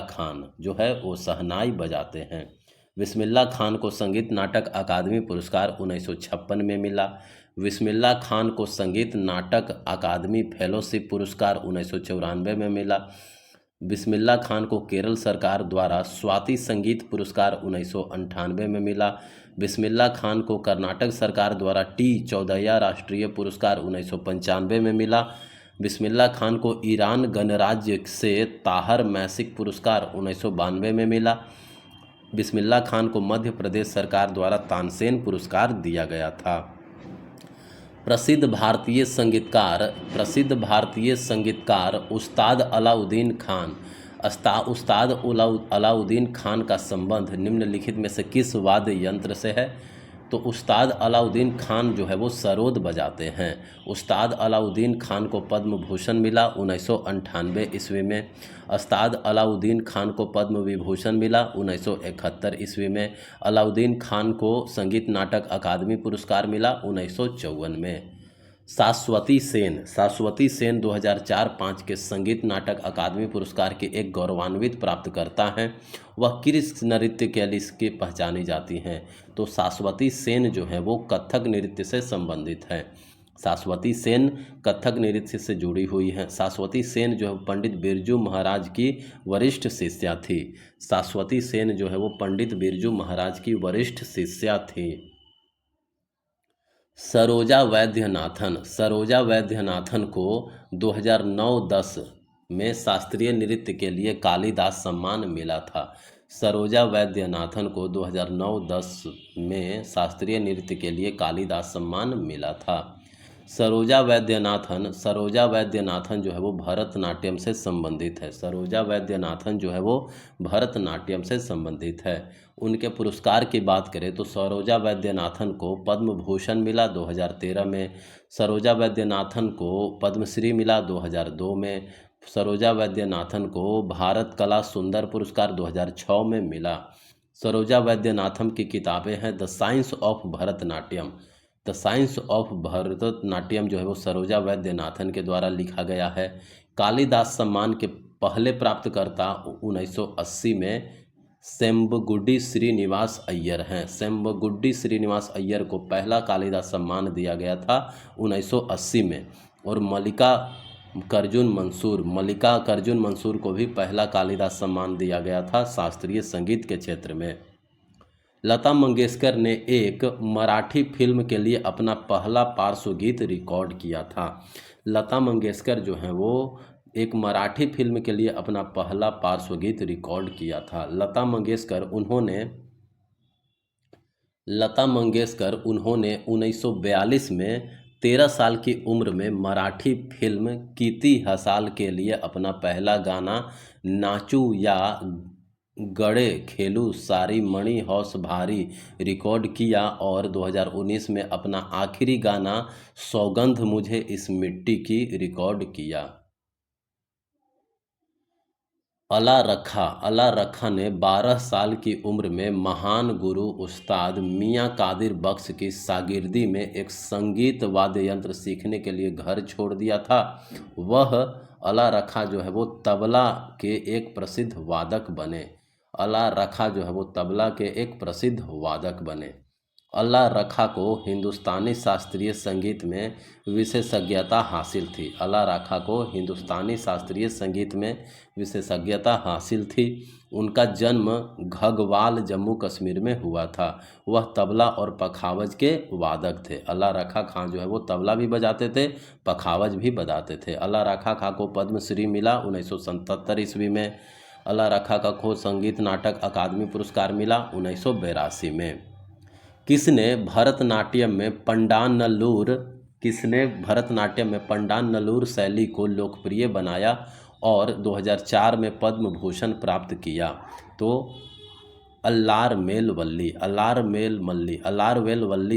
खान जो है वो शहनाई बजाते हैं। बिस्मिल्लाह खान को संगीत नाटक अकादमी पुरस्कार 1956 में मिला। बिस्मिल्लाह खान को संगीत नाटक अकादमी फेलोशिप पुरस्कार 1994 में मिला। बिस्मिल्लाह खान को केरल सरकार द्वारा स्वाति संगीत पुरस्कार 1998 में मिला। बिस्मिल्लाह खान को कर्नाटक सरकार द्वारा टी चौदहया राष्ट्रीय पुरस्कार 1995 में मिला। बिस्मिल्लाह खान को ईरान गणराज्य से ताहर मैसिक पुरस्कार 1992 में मिला। बिस्मिल्लाह खान को मध्य प्रदेश सरकार द्वारा तानसेन पुरस्कार दिया गया था। प्रसिद्ध भारतीय संगीतकार उस्ताद अलाउद्दीन खान। उस्ताद अलाउद्दीन खान का संबंध निम्नलिखित में से किस वाद्य यंत्र से है? तो उस्ताद अलाउद्दीन खान जो है वो सरोद बजाते हैं। उस्ताद अलाउद्दीन खान को पद्म भूषण मिला 1998 ईस्वी में। उस्ताद अलाउद्दीन खान को पद्म विभूषण मिला 1971 ईस्वी में। अलाउद्दीन खान को संगीत नाटक अकादमी पुरस्कार मिला 1954 में। शाश्वती सेन 2004-05 के संगीत नाटक अकादमी पुरस्कार के एक गौरवान्वित प्राप्तकर्ता हैं। वह किस नृत्य के लिए इसकी पहचानी जाती हैं? तो शाश्वती सेन जो है वो कथक नृत्य से संबंधित है। शाश्वती सेन कथक नृत्य से जुड़ी हुई हैं। शाश्वती सेन जो है पंडित बिरजू महाराज की वरिष्ठ शिष्या थी। शाश्वती सेन जो है वो पंडित बिरजू महाराज की वरिष्ठ शिष्या थी। सरोजा वैद्यनाथन को 2009-10 में शास्त्रीय नृत्य के लिए कालिदास सम्मान मिला था। सरोजा वैद्यनाथन को 2009-10 में शास्त्रीय नृत्य के लिए कालिदास सम्मान मिला था। सरोजा वैद्यनाथन जो है वो भरतनाट्यम से संबंधित है। सरोजा वैद्यनाथन जो है वो भरतनाट्यम से संबंधित है। उनके पुरस्कार की बात करें तो सरोजा वैद्यनाथन को पद्म भूषण मिला 2013 में। सरोजा वैद्यनाथन को पद्मश्री मिला 2002 में। सरोजा वैद्यनाथन को भारत कला सुंदर पुरस्कार 2006 में मिला। सरोजा वैद्यनाथन की किताबें हैं the science of Bharatanatyam. The science of Bharatanatyam जो है वो सरोजा वैद्यनाथन के द्वारा लिखा गया है। कालिदास सम्मान के पहले प्राप्तकर्ता 1980 में सेम्बगुडी श्रीनिवास अय्यर हैं। सेम्बगुडी श्रीनिवास अय्यर को पहला कालिदास सम्मान दिया गया था 1980 में। और मल्लिका अर्जुन मंसूर को भी पहला कालिदास सम्मान दिया गया था शास्त्रीय संगीत के क्षेत्र में। लता मंगेशकर ने एक मराठी फिल्म के लिए अपना पहला पार्श्व गीत रिकॉर्ड किया था। लता मंगेशकर जो हैं वो एक मराठी फिल्म के लिए अपना पहला पार्श्व गीत रिकॉर्ड किया था। लता मंगेशकर उन्होंने 1942 में 13 साल की उम्र में मराठी फिल्म कीती हसाल के लिए अपना पहला गाना नाचू या गड़े खेलू सारी मणि हौस भारी रिकॉर्ड किया और 2019 में अपना आखिरी गाना सौगंध मुझे इस मिट्टी की रिकॉर्ड किया। अला रखा ने 12 साल की उम्र में महान गुरु उस्ताद मियां कादिर बख्श की शागिर्दी में एक संगीत वाद्य यंत्र सीखने के लिए घर छोड़ दिया था। वह अला रखा जो है वो तबला के एक प्रसिद्ध वादक बने। अला रखा जो है वो तबला के एक प्रसिद्ध वादक बने। अला रखा को हिंदुस्तानी शास्त्रीय संगीत में विशेषज्ञता हासिल थी। अला रखा को हिंदुस्तानी शास्त्रीय संगीत में विशेषज्ञता हासिल थी। उनका जन्म घगवाल जम्मू कश्मीर में हुआ था। वह तबला और पखावज के वादक थे। अला रखा खां जो है वो तबला भी बजाते थे, पखावज भी बजाते थे। अला रखा खां को पद्मश्री मिला 1977 ईस्वी में। अला रखा खां को संगीत नाटक अकादमी पुरस्कार मिला 1982 में। किसने भरतनाट्यम में पंडानल्लूर शैली को लोकप्रिय बनाया और 2004 में पद्म भूषण प्राप्त किया? तो अल्लारमेल वल्ली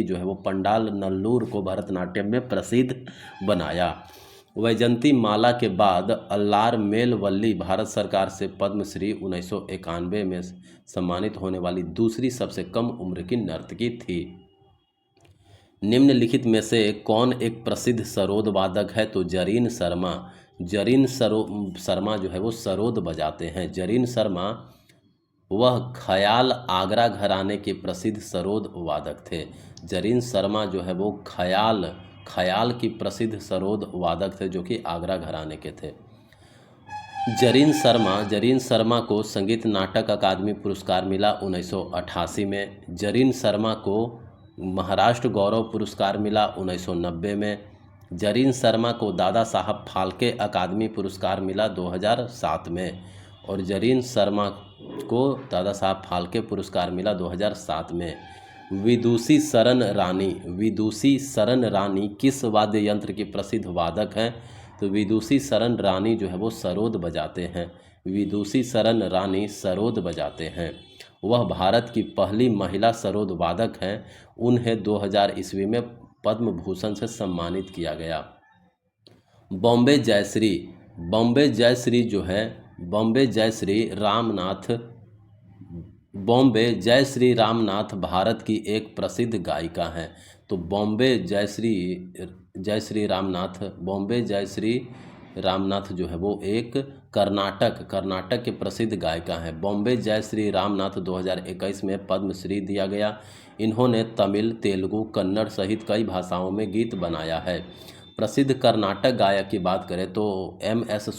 जो है वो पंडानल्लूर को भरतनाट्यम में प्रसिद्ध बनाया। वैजंती माला के बाद अल्लारमेल वल्ली भारत सरकार से पद्मश्री 1991 में सम्मानित होने वाली दूसरी सबसे कम उम्र की नर्तकी थी। निम्नलिखित में से कौन एक प्रसिद्ध सरोद वादक है? तो जरीन शर्मा जो है वो सरोद बजाते हैं। जरीन शर्मा वह ख्याल आगरा घराने के प्रसिद्ध सरोद वादक थे। जरीन शर्मा जो है वो ख्याल की प्रसिद्ध सरोद वादक थे, जो कि आगरा घराने के थे। जरीन शर्मा को संगीत नाटक अकादमी पुरस्कार मिला 1988 में। जरीन शर्मा को महाराष्ट्र गौरव पुरस्कार मिला 1990 में। जरीन शर्मा को दादा साहब फाल्के अकादमी पुरस्कार मिला 2007 में। और जरीन शर्मा को दादा साहब फाल्के पुरस्कार मिला 2007 में। विदुषी शरण रानी किस वाद्य यंत्र की प्रसिद्ध वादक हैं? तो विदुषी शरण रानी जो है वो सरोद बजाते हैं। विदुषी शरण रानी सरोद बजाते हैं। वह भारत की पहली महिला सरोद वादक हैं। उन्हें 2000 ईस्वी में पद्म भूषण से सम्मानित किया गया। बॉम्बे जयश्री रामनाथ भारत की एक प्रसिद्ध गायिका हैं। तो बॉम्बे जयश्री रामनाथ जो है वो एक कर्नाटक के प्रसिद्ध गायिका हैं। बॉम्बे जयश्री रामनाथ 2021 में पद्मश्री दिया गया। इन्होंने तमिल, तेलुगु, कन्नड़ सहित कई भाषाओं में गीत बनाया है। प्रसिद्ध कर्नाटक गायक की बात करें तो एम.एस.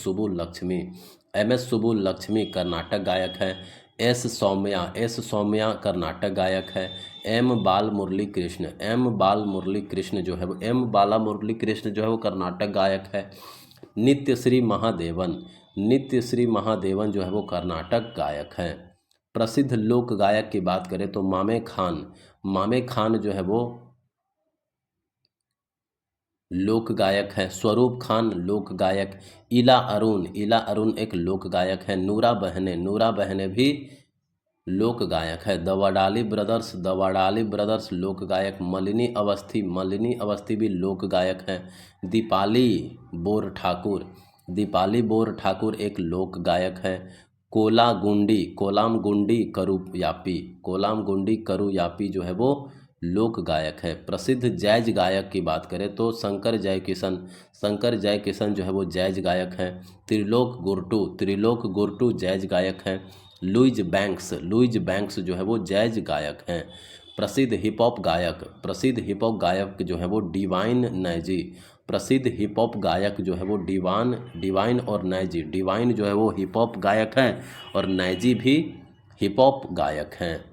सुब्बुलक्ष्मी कर्नाटक गायक है। एस सौम्या कर्नाटक गायक है। एम बाला मुरली कृष्ण जो है वो कर्नाटक गायक है। नित्यश्री महादेवन जो है वो कर्नाटक गायक हैं। प्रसिद्ध लोक गायक की बात करें तो मामे खान जो है वो लोक गायक है। स्वरूप खान लोक गायक। इला अरुण एक लोक गायक है। नूरा बहने भी लोक गायक है। दवाडाली ब्रदर्स लोक गायक। मलिनी अवस्थी भी लोक गायक हैं। दीपाली बोर ठाकुर एक लोक गायक है। कोलाम गुंडी करुयापी जो है वो लोक गायक है। प्रसिद्ध जैज गायक की बात करें तो शंकर जयकिशन जो है वो जैज गायक हैं। त्रिलोक गुरटू जैज गायक हैं। लुइज बैंक्स जो है वो जैज गायक हैं। प्रसिद्ध हिप हॉप गायक जो है वो डिवाइन और नैजी। डिवाइन जो है वो हिप हॉप गायक हैं और नैजी भी हिप हॉप गायक हैं।